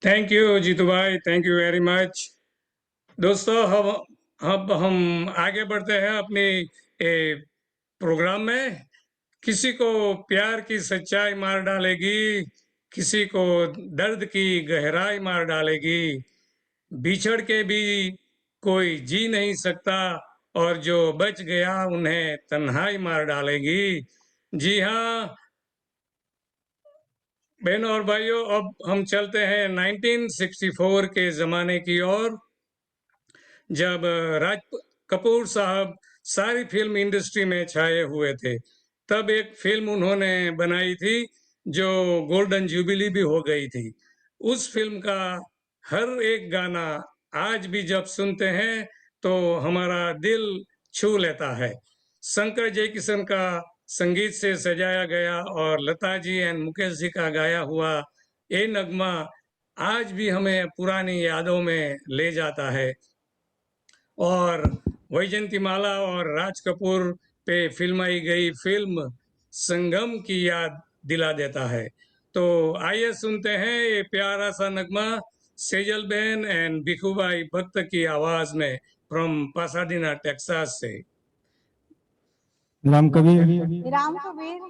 थैंक यू जीतू भाई, थैंक यू वेरी मच। दोस्तों, हम आगे बढ़ते हैं अपनी प्रोग्राम में। किसी को प्यार की सच्चाई मार डालेगी, किसी को दर्द की गहराई मार डालेगी, बिछड़ के भी कोई जी नहीं सकता, और जो बच गया उन्हें तन्हाई मार डालेगी। जी हाँ बहनों और भाइयों, अब हम चलते हैं 1964 के जमाने की ओर, जब राज कपूर साहब सारी फिल्म इंडस्ट्री में छाए हुए थे। तब एक फिल्म उन्होंने बनाई थी जो गोल्डन जुबिली भी हो गई थी। उस फिल्म का हर एक गाना आज भी जब सुनते हैं तो हमारा दिल छू लेता है। शंकर जयकिशन का संगीत से सजाया गया और लता जी एंड मुकेश जी का गाया हुआ ये नगमा आज भी हमें पुरानी यादों में ले जाता है, और वैजयंतीमाला और राज कपूर पे फिल्माई गई फिल्म संगम की याद दिला देता है। तो आइए सुनते हैं ये प्यारा सा नगमा सेजल बहन एंड भिखुभाई भक्त की आवाज में, फ्रॉम पासाडीना टेक्सास से। राम कबीर। राम कबीर।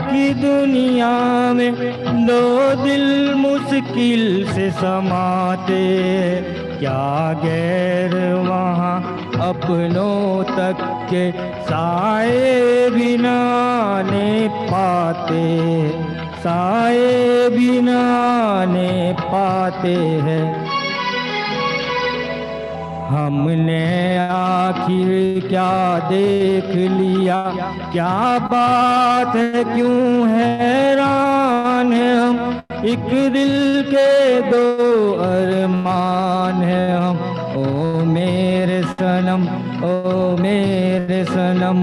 की दुनिया में दो दिल मुश्किल से समाते, क्या गैर वहाँ अपनों तक के साए बिना ने पाते, साए बिना ने पाते हैं। हमने आखिर क्या देख लिया, क्या बात है, क्यों हैरान है हम, एक दिल के दो अरमान है हम। ओ मेरे सनम, ओ मेरे सनम।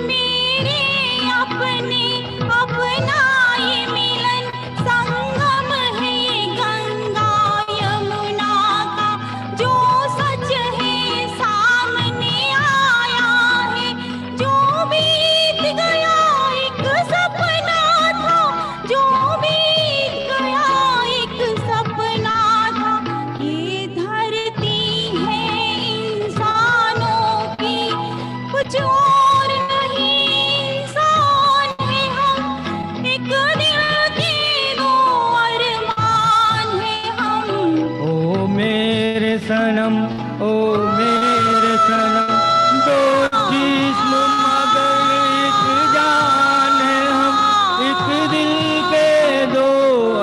मेरे अपने अपना ये मिलन संगम है, ये गंगा यमुना का जो सच है सामने आया है। जो बीत गया एक सपना था, जो बीत गया एक सपना था। ये धरती है इंसानों की, कुछ और नहीं, इंसान है हम, एक दिल के दो अरमान है हम। ओ मेरे सनम, ओ मेरे सनम, दो जिस्म मगर एक जान है हम, एक दिल के दो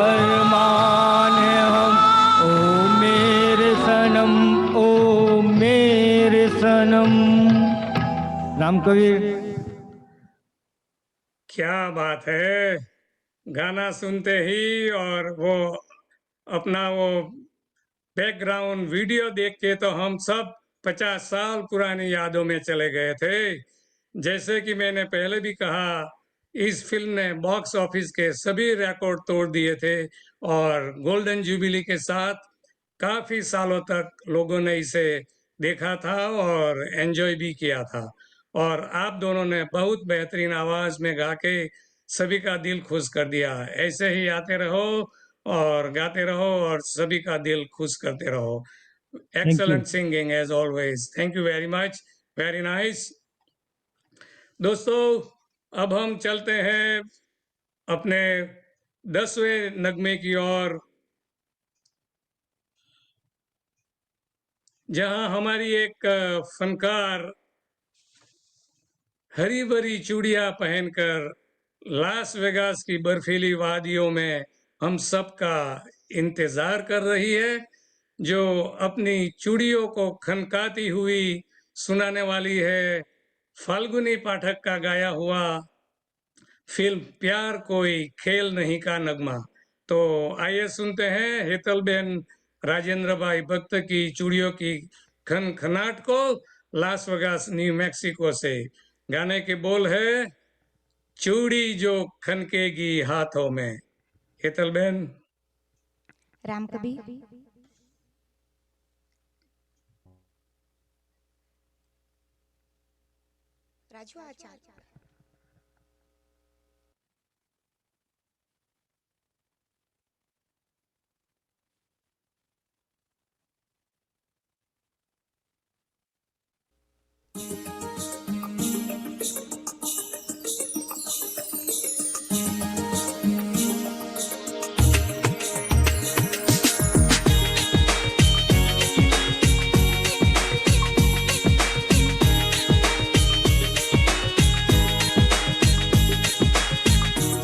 अरमान है हम। ओ मेरे सनम, ओ मेरे सनम। राम कबीर। क्या बात है, गाना सुनते ही और वो अपना वो बैकग्राउंड वीडियो देख के तो हम सब 50 साल पुरानी यादों में चले गए थे। जैसे कि मैंने पहले भी कहा, इस फिल्म ने बॉक्स ऑफिस के सभी रिकॉर्ड तोड़ दिए थे और गोल्डन जुबिली के साथ काफी सालों तक लोगों ने इसे देखा था और एंजॉय भी किया था। और आप दोनों ने बहुत बेहतरीन आवाज में गा के सभी का दिल खुश कर दिया। ऐसे ही आते रहो और गाते रहो और सभी का दिल खुश करते रहो। Excellent singing as always. Thank you very much, very nice. दोस्तों, अब हम चलते हैं अपने 10वें नगमे की ओर, जहां हमारी एक फनकार हरी भरी चूड़ियां पहनकर लास वेगास की बर्फीली वादियों में हम सबका इंतजार कर रही है, जो अपनी चूड़ियों को खनकाती हुई सुनाने वाली है फाल्गुनी पाठक का गाया हुआ फिल्म प्यार कोई खेल नहीं का नगमा। तो आइए सुनते हैं हेतलबेन राजेंद्र भाई भक्त की चूड़ियों की खनखनाट को लास वेगास न्यू मैक्सिको से। गाने के बोल है चूड़ी जो खनकेगी हाथों में। हेतलबेन। राम कबीर। राजू आचार्य।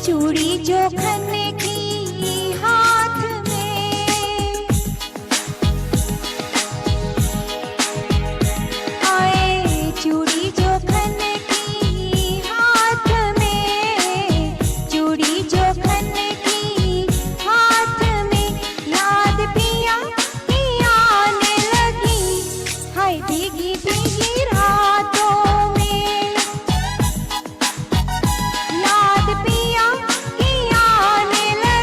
चूड़ी जो खनकी हाथ में आए, चूड़ी जो खनकी हाथ में, चूड़ी जो खनकी हाथ में, याद पिया की आने लगी, हाय भीगी भीगी रातों में, याद पिया की आने लगी।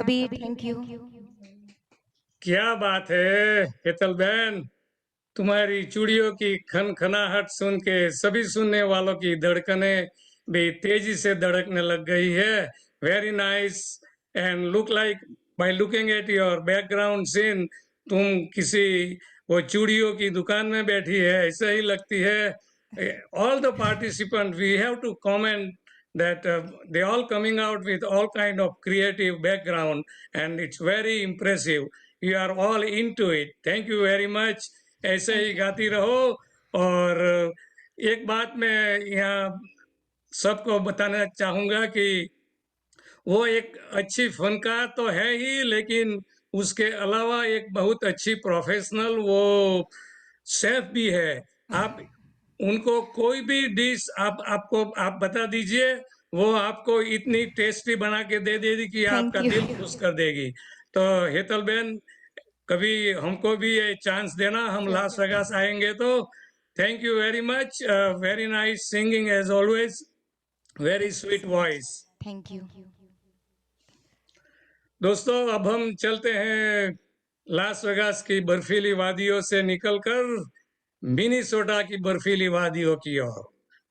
Kabir, thank you. क्या बात है हेतल बहन, तुम्हारी चूड़ियों की खनखनाहट सुन के सभी सुनने वालों की धड़कनें भी तेजी से धड़कने लग गई है। Very nice and look like by looking at your background scene तुम किसी वो चूड़ियों की दुकान में बैठी है, ऐसा ही लगती है। All the participants, we have to comment that they all coming out with all kind of creative background and it's very impressive. You are all into it. Thank you very much. ऐसे ही गाती रहो। और एक बात मैं यहाँ सबको बताना चाहूँगा कि वो एक अच्छी फनकार तो है ही, लेकिन उसके अलावा एक बहुत अच्छी प्रोफेशनल वो शेफ भी है। आप उनको कोई भी डिश आप बता दीजिए, वो आपको इतनी टेस्टी बना के दे देगी कि आपका you. दिल खुश कर देगी। तो हेतल बहन, कभी हमको भी ये चांस देना, हम लास वेगास आएंगे तो। Thank you very much, very nice singing as always, very sweet voice. Thank you. दोस्तों, अब हम चलते हैं लास वेगास की बर्फीली वादियों से निकलकर मिनीसोटा की बर्फीली वादियों की ओर,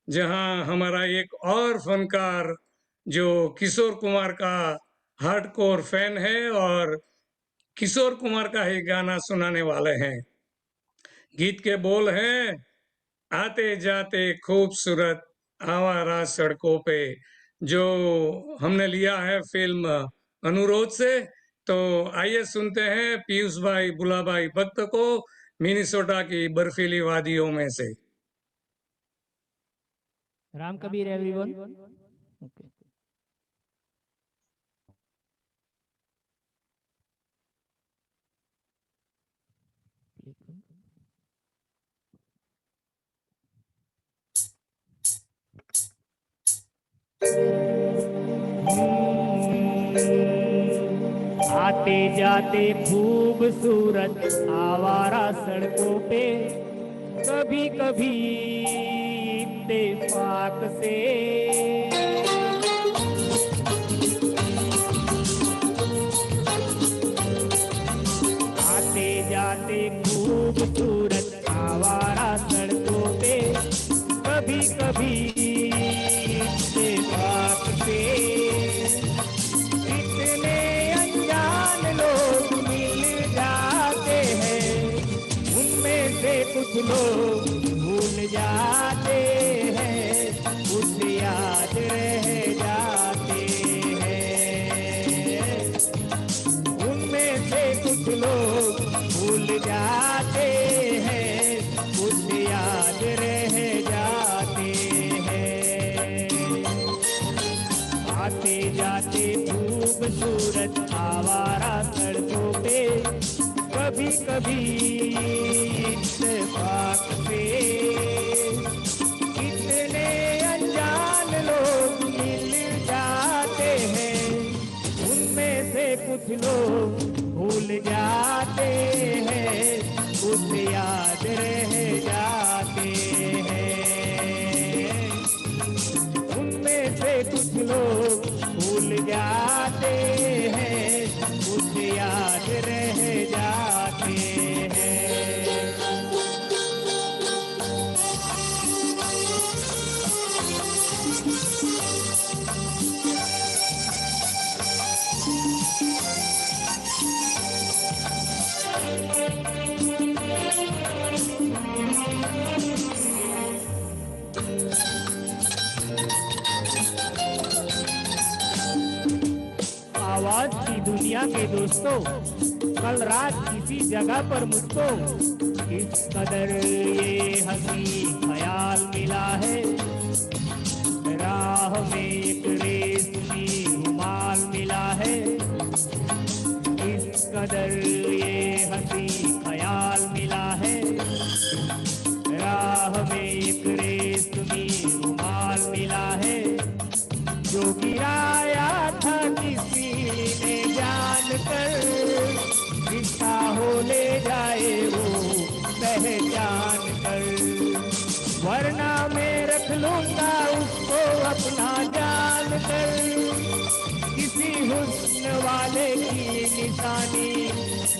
जहां हमारा एक और फनकार जो किशोर कुमार का हार्डकोर फैन है और किशोर कुमार का ही गाना सुनाने वाले हैं। गीत के बोल हैं, आते जाते खूबसूरत आवारा सड़कों पे, जो हमने लिया है फिल्म अनुरोध से। तो आइए सुनते हैं पीयूष भाई बुलाभाई भक्त को मिनीसोटा की बर्फीली वादियों में से। राम कबीर एवरीवन। आते जाते खूबसूरत आवारा सड़कों पे, कभी कभी इत्तेफाक से आते जाते खूबसूरत आवारा सड़कों पे, कभी कभी इत्तेफाक से इतने अनजान लोग मिल जाते हैं, उनमें से कुछ लोग भूल जाते हैं, कुछ याद रह जाते हैं, उनमें से कुछ लोग भूल जाते हैं, कुछ याद रह जाते हैं। आते जाते खूबसूरत आवारा सड़कों पे, कभी कभी इत्तेफाक से इतने अनजान लोग मिल जाते हैं, उनमें से कुछ लोग भूल जाते हैं, कुछ याद रह जाते हैं, उनमें से कुछ लोग भूल जाते हैं, कुछ याद रह जाते हैं। आवाज की दुनिया के दोस्तों, कल रात किसी जगह पर मुझको इस कदर ये हंसी ख्याल मिला है, राह में एक रेशमी रुमाल मिला है, इस कदर ये हंसी ख्याल मिला है, राह में एक रेशमी रुमाल मिला है, जो गिराया था किसी ने जान कर, रिश्ता हो ले जाए वो पहचान कर, वरना मैं रख लूंगा उसको अपना जान कर, किस किसी हुस्न वाले की निशानी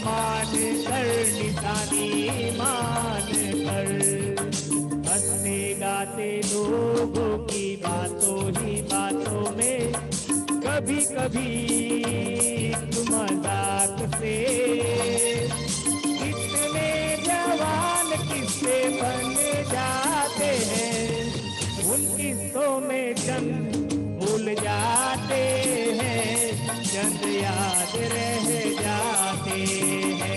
मान कर, निशानी मान कर। हंसते गाते लोगों की बातों ही बातों में कभी कभी मजाक से कितने जवान किस्से बन जाते हैं, उन किस्सों में चंद भूल जाते हैं, चंद याद रह जाते हैं।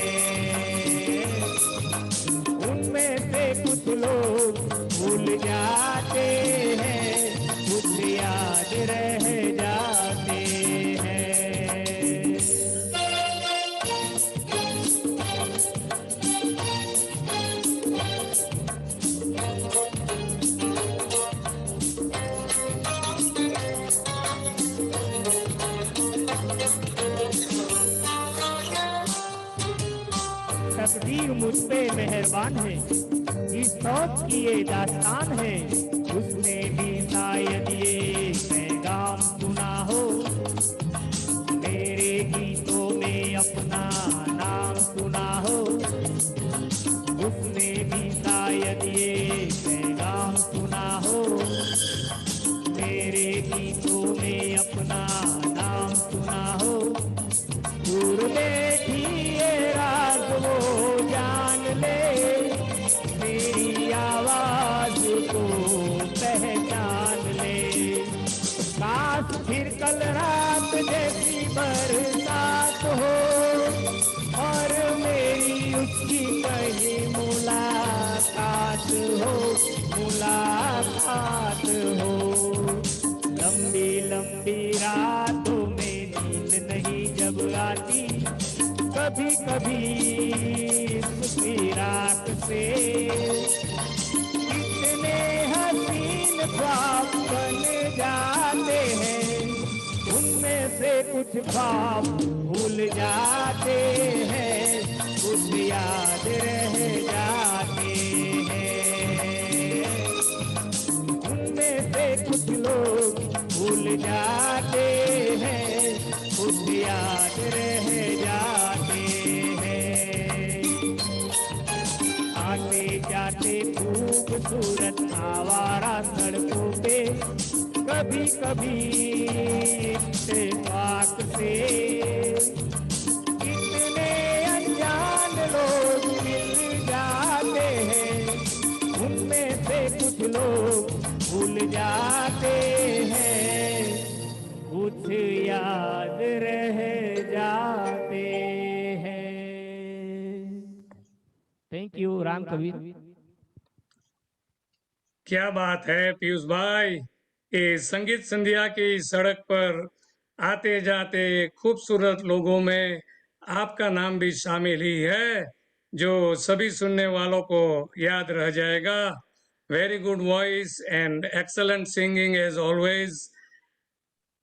उनमें से कुछ लोग भूल जाते हैं, कुछ याद रह जाते हैं। तकदीर मुझ पे मेहरबान है, इस सोच की ये दास्तान है। उसने भी शायद ये पैगाम सुना हो, मेरे गीतों में अपना नाम सुना हो। उसने भी शायद ये पैगाम सुना हो, मेरे गीतों में अपना नाम सुना हो। दूर बैठी ये राज वो जान ले, मेरी आवाज को पहचान ले। काश फिर कल रात जैसी बरसात हो और मेरी उसकी कहीं मुलाकात हो, मुलाकात हो। लंबी लंबी रातों में नींद नहीं जब आती, कभी कभी उसी रात से कितने हसीन ख्वाब बन जाते हैं, उनमें से कुछ ख्वाब भूल जाते हैं, कुछ याद रह जाते हैं। उनमें से कुछ लोग भूल जाते हैं, कुछ याद रह जाते हैं। आते जाते खूबसूरत आवारा सड़कों पे कभी कभी इत्तेफाक से कितने अनजान लोग मिल जाते हैं, उनमें से कुछ लोग भूल जाते हैं, कुछ याद रह जाते हैं। Thank you Ram Kabir. क्या बात है पीयूष भाई, ये संगीत संध्या की सड़क पर आते जाते खूबसूरत लोगों में आपका नाम भी शामिल ही है, जो सभी सुनने वालों को याद रह जाएगा। Very good voice and excellent singing as always,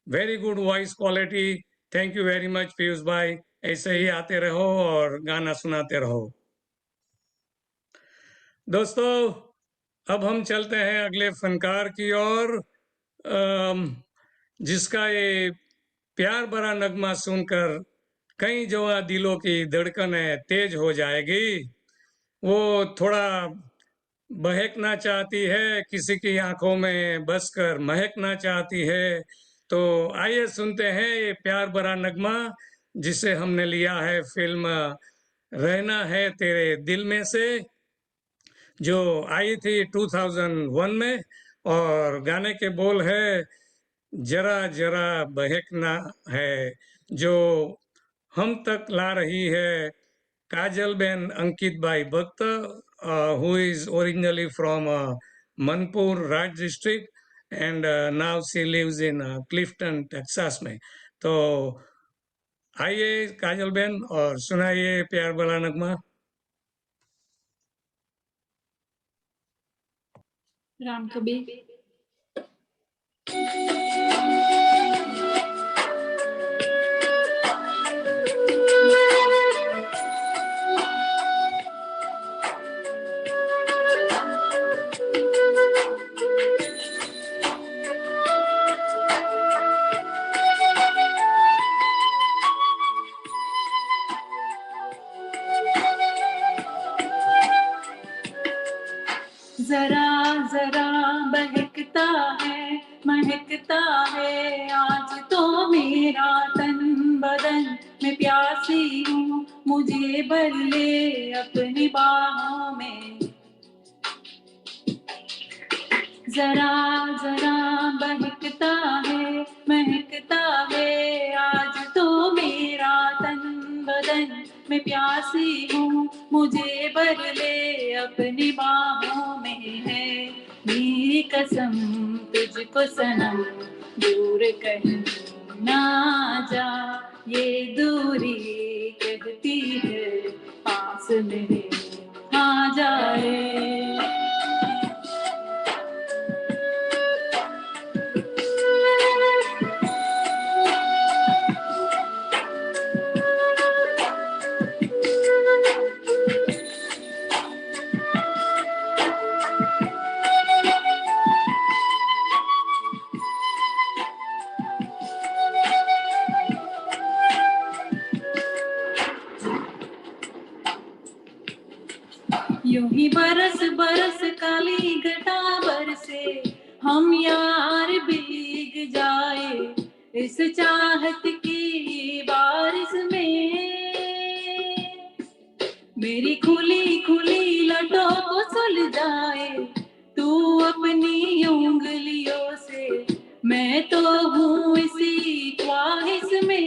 very good voice quality. Thank you very much Piyush भाई, ऐसे ही आते रहो और गाना सुनाते रहो। दोस्तों, अब हम चलते हैं अगले फनकार की ओर, जिसका ये प्यार भरा नगमा सुनकर कई जवां दिलों की धड़कनें तेज हो जाएगी। वो थोड़ा बहकना चाहती है, किसी की आंखों में बसकर महकना चाहती है। तो आइए सुनते हैं ये प्यार भरा नगमा, जिसे हमने लिया है फिल्म रहना है तेरे दिल में से, जो आई थी 2001 में। और गाने के बोल है जरा जरा बहकना है, जो हम तक ला रही है काजल बेन अंकित भाई भक्त, who is originally from Manpur, Raj district, and now she lives in Clifton, Texas में। तो आइए काजल बेन और सुनाइए प्यार भरा नगमा। राम कबीर। बहकता है महकता है आज तो मेरा तन बदन मैं प्यासी हूँ मुझे भर ले अपनी बाहों में जरा जरा बहकता है महकता है आज तो मेरा तन बदन मैं प्यासी हूँ मुझे भर ले अपनी बाहों में है मेरी कसम तुझको सनम दूर कहीं ना जा ये दूरी कहती है पास मेरे आ जाए यूं ही बरस बरस काली घटा बरसे हम यार भीग जाए इस चाहत की बारिश में मेरी खुली खुली लटों को सुलझाए तू अपनी उंगलियों से मैं तो हूँ इसी ख्वाहिश में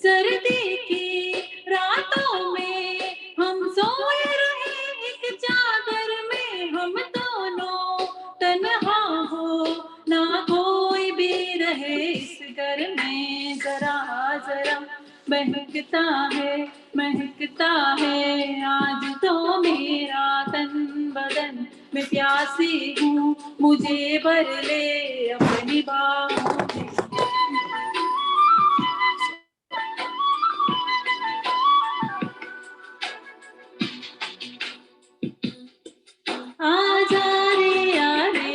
सर्दी की रातों में हम सोए रहे एक चादर में हम दोनों तन्हा हो ना कोई भी रहे इस घर में जरा जरा बहकता है महकता है आज तो मेरा तन बदन मैं प्यासी हूँ मुझे भर ले अपनी बाहों में आजा रे आरे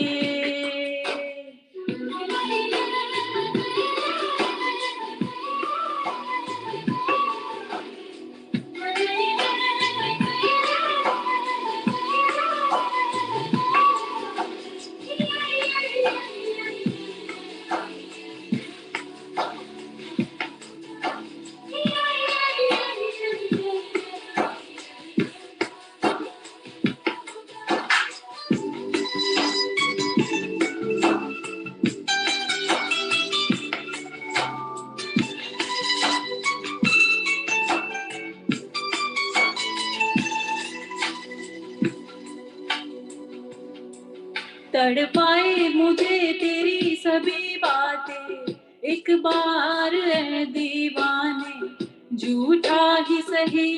तड़पाए मुझे तेरी सभी बातें एक बार ऐ दीवाने झूठा ही सही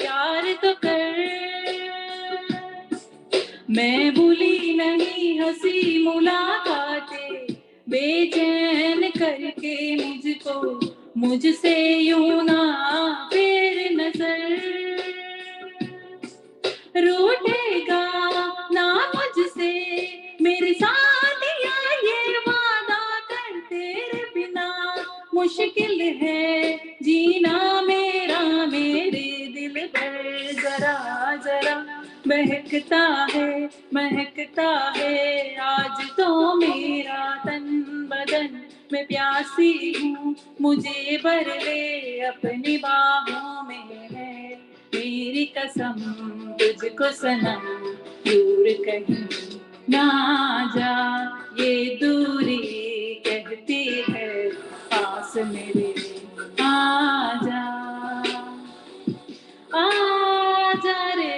प्यार तो कर मैं भूली नहीं हंसी मुलाकातें बेचैन करके मुझको मुझसे यूं ना फेर नजर रूठेगा ना मुझसे मेरे साथिया ये वादा कर तेरे बिना मुश्किल है जीना मेरा मेरे दिल पर जरा जरा बहकता है महकता है आज तो मेरा तन बदन मैं प्यासी हूँ मुझे भर ले अपनी बाहों में है मेरी कसम तुझको सनम दूर कहीं ना जा ये दूरी कहती है पास मेरे आ जा रे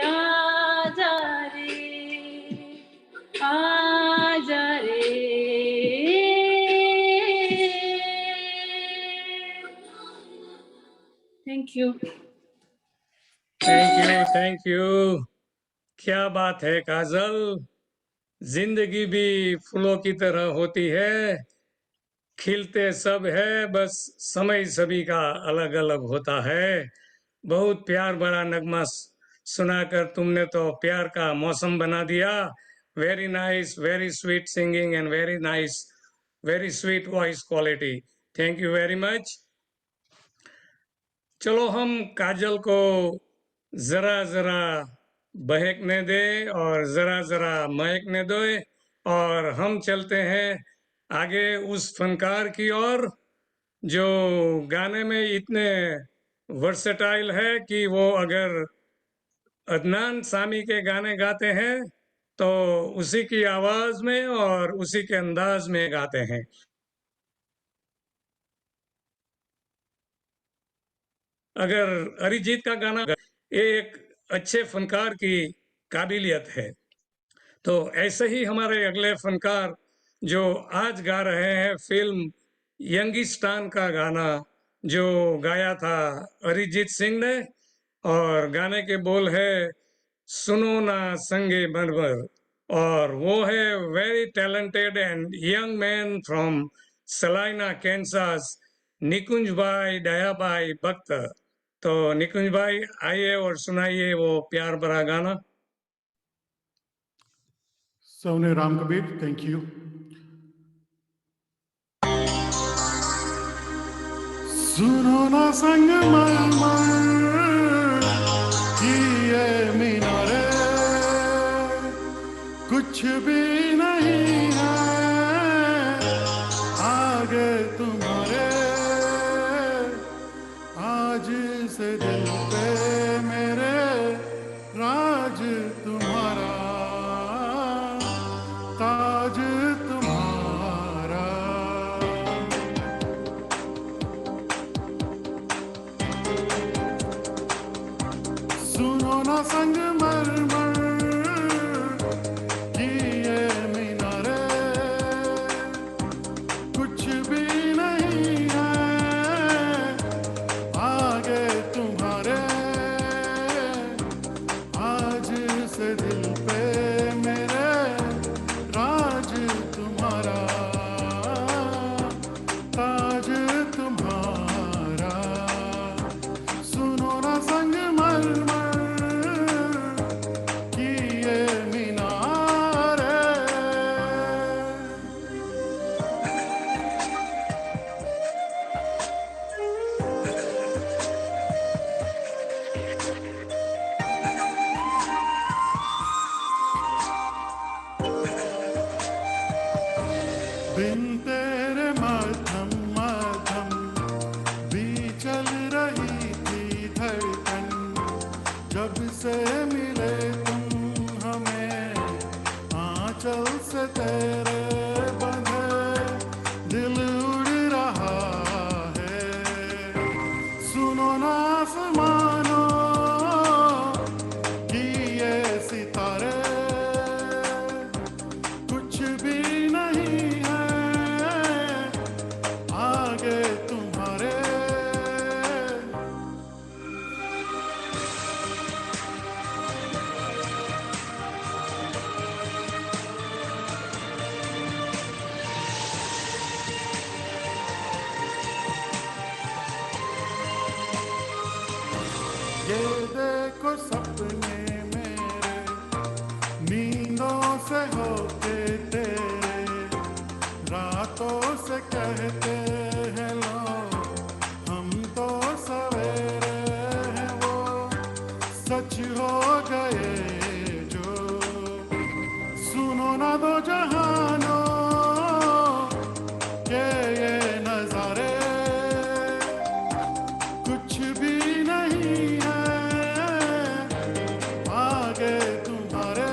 आजा रे आजा रे थैंक यू थैंक यू क्या बात है काजल जिंदगी भी फूलों की तरह होती है खिलते सब है बस समय सभी का अलग अलग होता है बहुत प्यार भरा नगमा सुनाकर तुमने तो प्यार का मौसम बना दिया very nice very sweet singing and very nice very sweet voice quality thank you very much चलो हम काजल को जरा जरा बहकने दे और जरा जरा महकने दे, और हम चलते हैं आगे उस फनकार की ओर जो गाने में इतने वर्सेटाइल है कि वो अगर अदनान सामी के गाने गाते हैं तो उसी की आवाज में और उसी के अंदाज में गाते हैं। अगर अरिजीत का गाना ये एक अच्छे फनकार की काबिलियत है, तो ऐसे ही हमारे अगले फनकार जो आज गा रहे हैं फिल्म यंगिस्तान का गाना जो गाया था अरिजीत सिंह ने, और गाने के बोल है सुनो ना संगे मरमर, और वो है very talented and young man from Salina Kansas, Nikunj Bhai Dayabhai भक्त। तो निकुंज भाई आइए और सुनाइए वो प्यार भरा गाना। सोने राम कबीर, थैंक यू। सुनो ना संग मरमर की ये मीनारे, कुछ भी नहीं है आगे तुम्हारे, आज से दिल पे मेरे राज तुम्हारा, ताज तुम्हारा। सुनो ना संग मरमर की ये मीनारे, कुछ भी नहीं है आगे तुम्हारे, आज से दिल पे मेरे राज तुम्हारा, ताज तुम्हारा। सुनो ना संग मरमर की ये मीनारे। बिन तेरे मध्यम मध्यम भी चल रही थी धड़कन, जब से मिले तुम हमें आंचल से तेरे बंधे दिल उड़ रहा है। सुनो ना आसमानों की ये सितारे, कुछ भी नहीं है आगे तुम्हारे, ये देखो सपने मेरे नींदों से होके तेरे, रातों से कहते हैं लो हम तो सवेरे हैं, वो सच हो गए जो। सुनो ना दो जहानों के ये नजारे, कुछ भी नहीं है आगे तुम्हारे,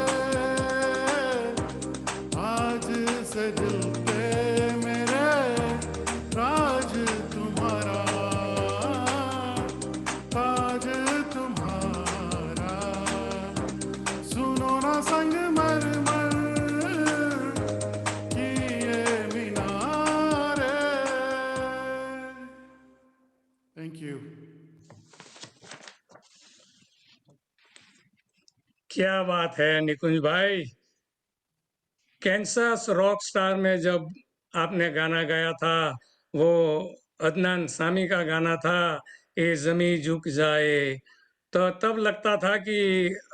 आज से दिल पे मेरे राज तुम्हारा, ताज तुम्हारा। सुनो ना संग मरमर की ये मीनारे। Thank you. क्या बात है निकुंज भाई, कैंसास रॉक स्टार में जब आपने गाना गाया था, वो अदनान सामी का गाना था, ए जमी झुक जाए, तो तब लगता था कि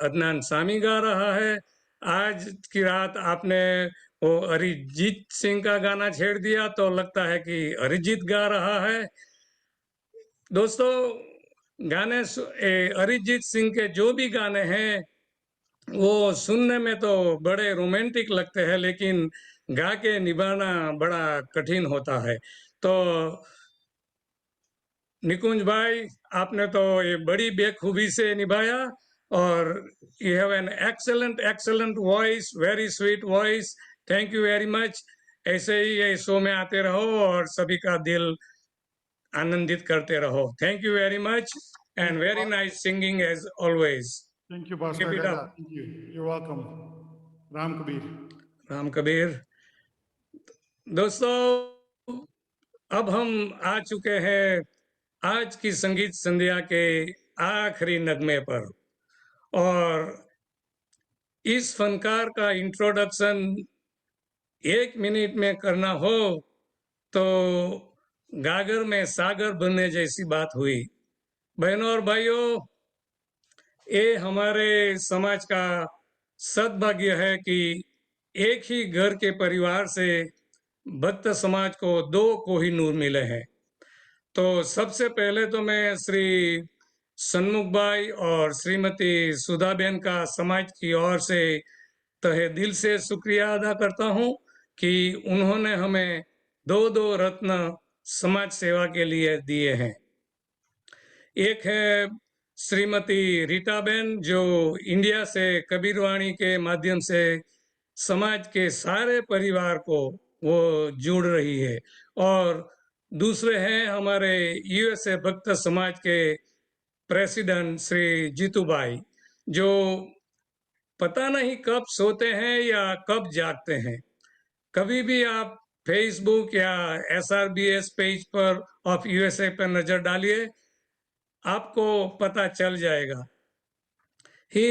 अदनान सामी गा रहा है। आज की रात आपने वो अरिजीत सिंह का गाना छेड़ दिया तो लगता है कि अरिजीत गा रहा है। दोस्तों, अरिजीत सिंह के जो भी गाने हैं वो सुनने में तो बड़े रोमांटिक लगते हैं, लेकिन गा के निभाना बड़ा कठिन होता है। तो निकुंज भाई, आपने तो ये बड़ी बेखूबी से निभाया, और you have an excellent excellent voice, very sweet voice. Thank you very much. ऐसे ही ये शो में आते रहो और सभी का दिल आनंदित करते रहो। Thank you very much and very nice singing as always. Thank you, Pastor Keep it Gaga. up. Thank you. You're welcome. Ram Kabir. Ram Kabir. दोस्तों, अब हम आ चुके हैं आज की संगीत संध्या के आखिरी नगमे पर, और इस फनकार का इंट्रोडक्शन 1 मिनट में करना हो तो गागर में सागर बनने जैसी बात हुई। बहनों और भाइयों, ये हमारे समाज का सद्भाग्य है कि एक ही घर के परिवार से भक्त समाज को 2 कोहिनूर मिले हैं। तो सबसे पहले तो मैं श्री सन्मुख भाई और श्रीमती सुधाबेन का समाज की ओर से तहे दिल से शुक्रिया अदा करता हूं कि उन्होंने हमें 2 रत्न समाज सेवा के लिए दिए हैं। एक है श्रीमती रीटाबेन, जो इंडिया से कबीरवाणी के माध्यम से समाज के सारे परिवार को वो जोड़ रही है, और दूसरे हैं हमारे यूएसए भक्त समाज के प्रेसिडेंट श्री जीतू भाई, जो पता नहीं कब सोते हैं या कब जागते हैं। कभी भी आप फेसबुक या SRBS पेज पर ऑफ यूएसए पर नजर डालिए, आपको पता चल जाएगा। He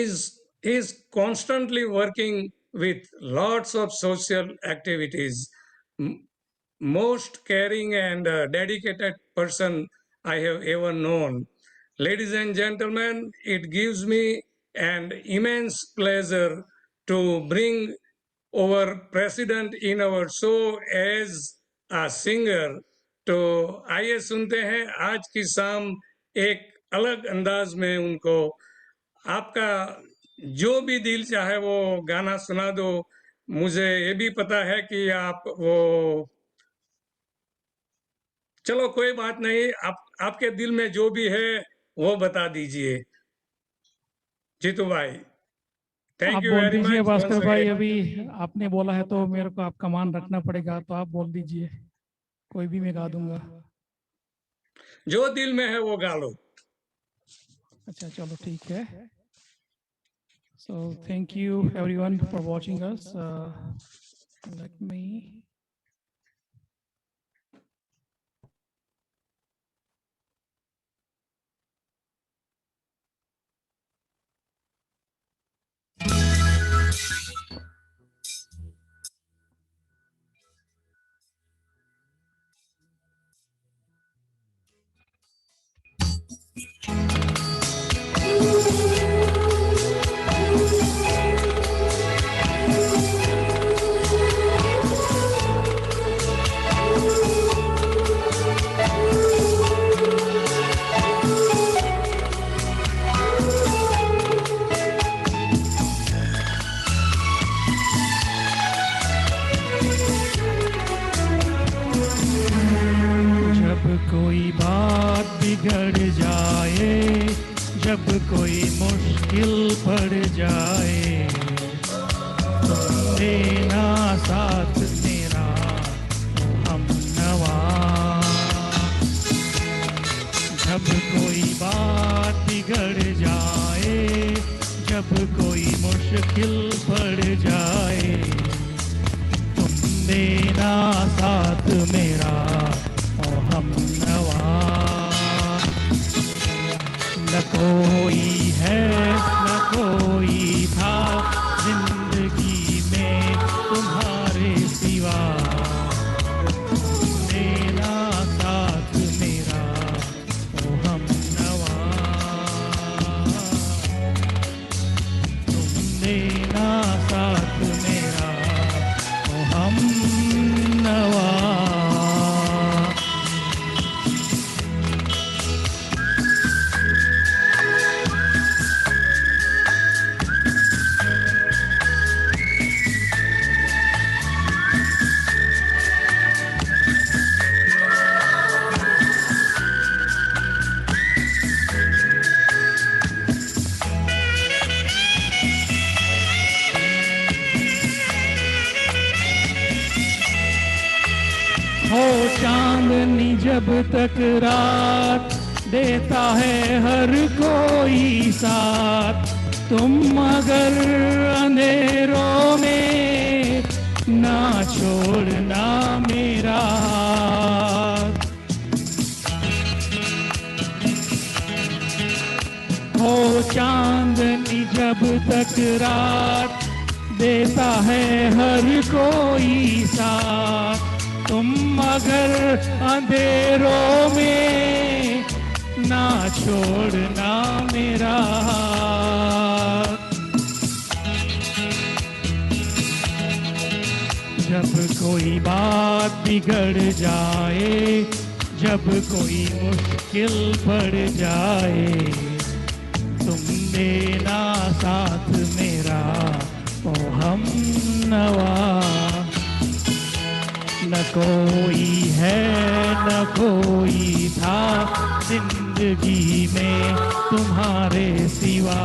is constantly working with lots of social activities. Most caring and dedicated person I have ever known. Ladies and gentlemen, it gives me an immense pleasure to bring our president in our show as a singer. तो आइए सुनते हैं आज की शाम एक अलग अंदाज में उनको। आपका जो भी दिल चाहे वो गाना सुना दो। मुझे ये भी पता है कि आप वो, चलो कोई बात नहीं, आपके दिल में जो भी है वो बता दीजिए। जीतू भाई, आप थैंक यू बोल वेरी दीजिए मच। भास्कर भाई, अभी आपने बोला है तो मेरे को आपका मान रखना पड़ेगा, तो आप बोल दीजिए, कोई भी मैं गा दूंगा। जो दिल में है वो गा लो। अच्छा चलो ठीक है। So thank you everyone for watching us. Let me कोई बात बिगड़ जाए, जब कोई मुश्किल पड़ जाए, तुम देना साथ मेरा हम नवा। जब कोई बात बिगड़ जाए, जब कोई मुश्किल पड़ जाए, तुम देना साथ मेरा हम नवा। न कोई है न कोई था जिंदगी में तुम्हारे सिवा, मेरा साथ मेरा ओ हम नवा। तुम देना साथ मेरा ओ हम नवा। चांदनी जब तक रात देता है हर कोई साथ, तुम अगर अंधेरों में ना छोड़ना मेरा हाथ। हो चांदनी जब तक रात देता है हर कोई साथ, तुम अगर अंधेरों में ना छोड़ना मेरा हाथ। जब कोई बात बिगड़ जाए, जब कोई मुश्किल पड़ जाए, तुम देना साथ मेरा ओ हम नवा। न कोई है न कोई था जिंदगी में तुम्हारे सिवा,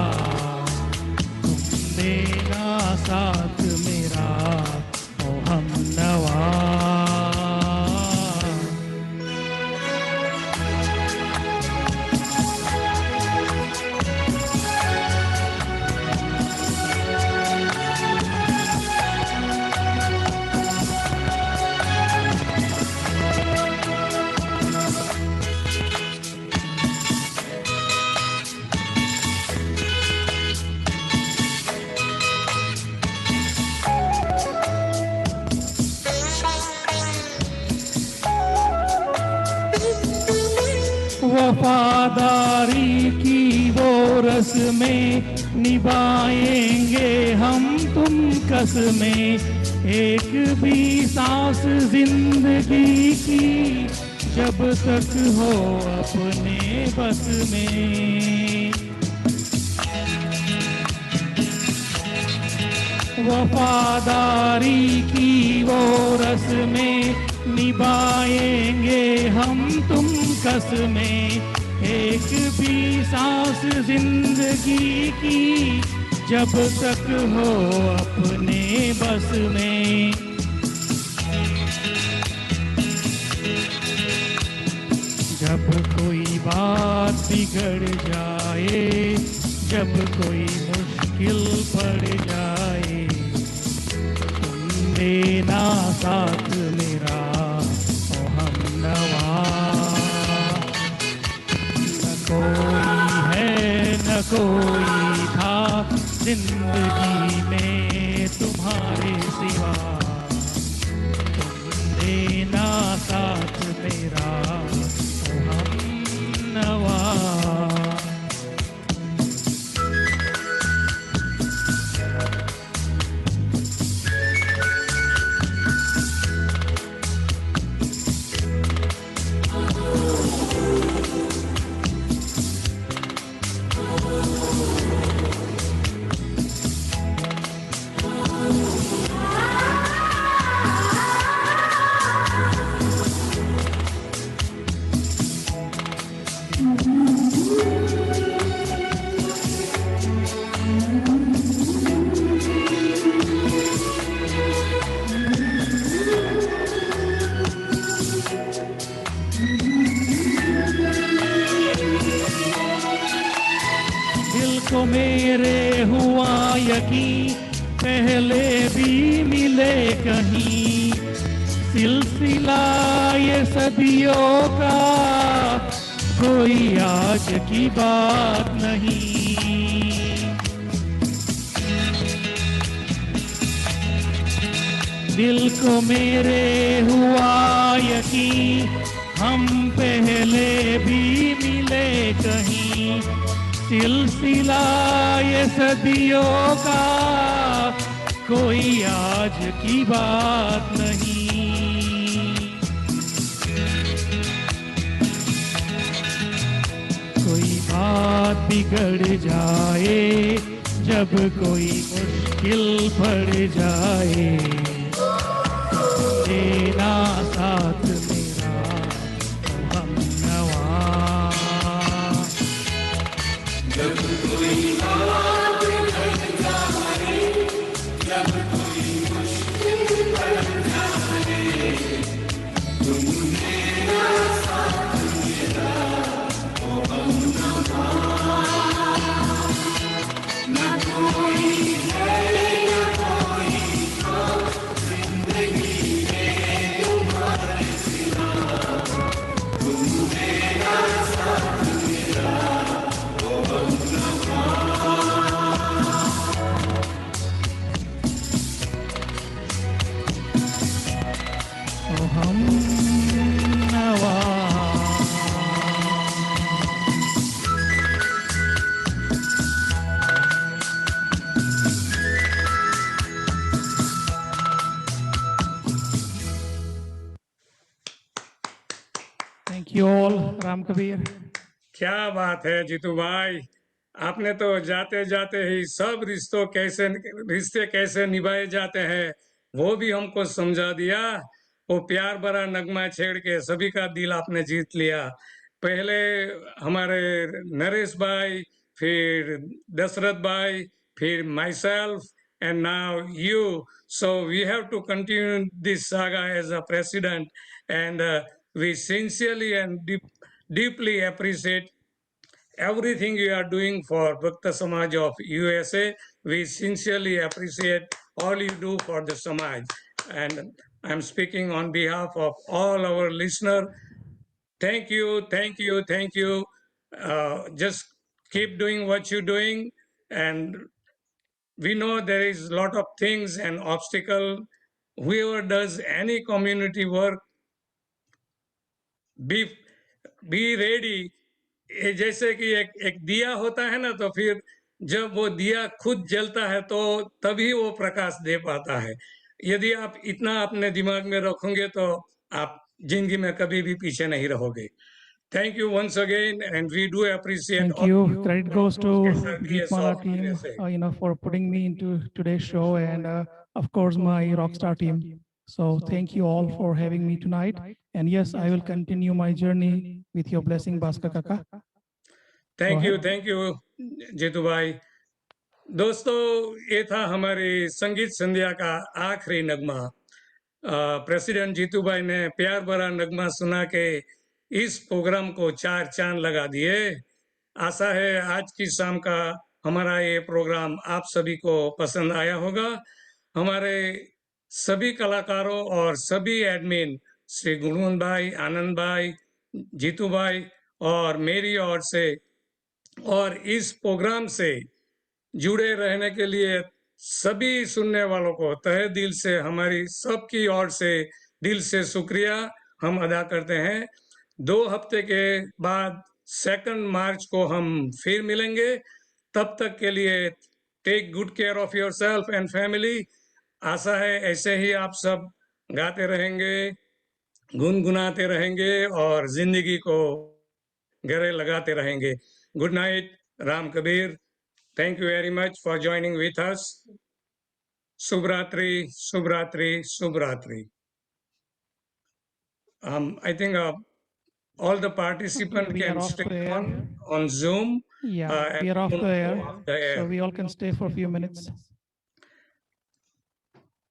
तुम देना साथ मेरा ओ हम नवा। वफादारी की वो रस्में निभाएंगे हम तुम कसमें, एक भी सांस जिंदगी की जब तक हो अपने बस में। वफादारी की वो रस्में निभाएंगे हम तुम कसमें, एक भी सांस जिंदगी की जब तक हो अपने बस में। जब कोई बात बिगड़ जाए, जब कोई मुश्किल पड़ जाए, तुम देना साथ मेरा ओ हम नवा। न कोई है न कोई था जिंदगी में तुम्हारे सिवा, तुम देना साथ मेरा ओ हम नवा। दिल को मेरे हुआ यकीन पहले भी मिले कहीं, सिलसिला ये सदियों का कोई आज की बात नहीं। दिल को मेरे हुआ यकीन हम पहले भी मिले कहीं, सिलसिला ये सदियों का कोई आज की बात नहीं। कोई बात बिगड़ जाए, जब कोई मुश्किल पड़ जाए, देना साथ मेरा हम नवा। जब कोई बात बिगड़ जाए, जब कोई मुश्किल पड़ जाए, तुम Thank you all, Ram Kabir. क्या बात है जीतू भाई, आपने तो जाते जाते ही सब रिश्ते कैसे निभाए जाते हैं वो भी हमको समझा दिया। वो प्यार भरा नगमा छेड़ के सभी का दिल आपने जीत लिया। पहले हमारे नरेश भाई, फिर दशरथ भाई, फिर my self, and now you. So we have to continue this saga as a president, and we sincerely and deeply appreciate everything you are doing for Bhakta Samaj of USA. We sincerely appreciate all you do for the Samaj. And I'm speaking on behalf of all our listeners. Thank you, thank you, thank you. Just keep doing what you're doing. And we know there is a lot of things and obstacle. Whoever does any community work, be ready. जैसे कि एक दिया होता है ना, तो फिर जब वो दिया खुद जलता है तो तभी वो प्रकाश दे पाता है। यदि आप इतना अपने दिमाग में रखोगे तो आप जिंदगी में कभी भी पीछे नहीं रहोगे। Thank you once again, and we do appreciate. Thank all you. Credit goes to SRBS Geetmala of team, USA. for putting me into today's show, and of course my Rockstar team. So thank you all for having me tonight. And yes, I will continue my journey with your blessing, Bhaskar Kaka. Thank you Jitu भाई। दोस्तों, ये था हमारी संगीत संध्या का आखिरी नगमा। President Jitu भाई ने प्यार भरा नगमा सुना के इस प्रोग्राम को 4 चांद लगा दिए। आशा है आज की शाम का हमारा ये प्रोग्राम आप सभी को पसंद आया होगा। हमारे सभी कलाकारों और सभी एडमिन श्री गुणवंत भाई, आनंद भाई, जीतू भाई और मेरी ओर से और इस प्रोग्राम से जुड़े रहने के लिए सभी सुनने वालों को तहे दिल से हमारी सबकी ओर से दिल से शुक्रिया हम अदा करते हैं। 2 हफ्ते के बाद 2 मार्च को हम फिर मिलेंगे। तब तक के लिए take good care of yourself and family. आशा है ऐसे ही आप सब गाते रहेंगे, गुनगुनाते रहेंगे और जिंदगी को गले लगाते रहेंगे। Good night, Ram Kabir. Thank you very much for joining with us. Subratri, Subratri, Subratri. I think all the participants Okay, we are can off stay the air. on Zoom. Yeah, we are off the air. So we all can stay for a few minutes.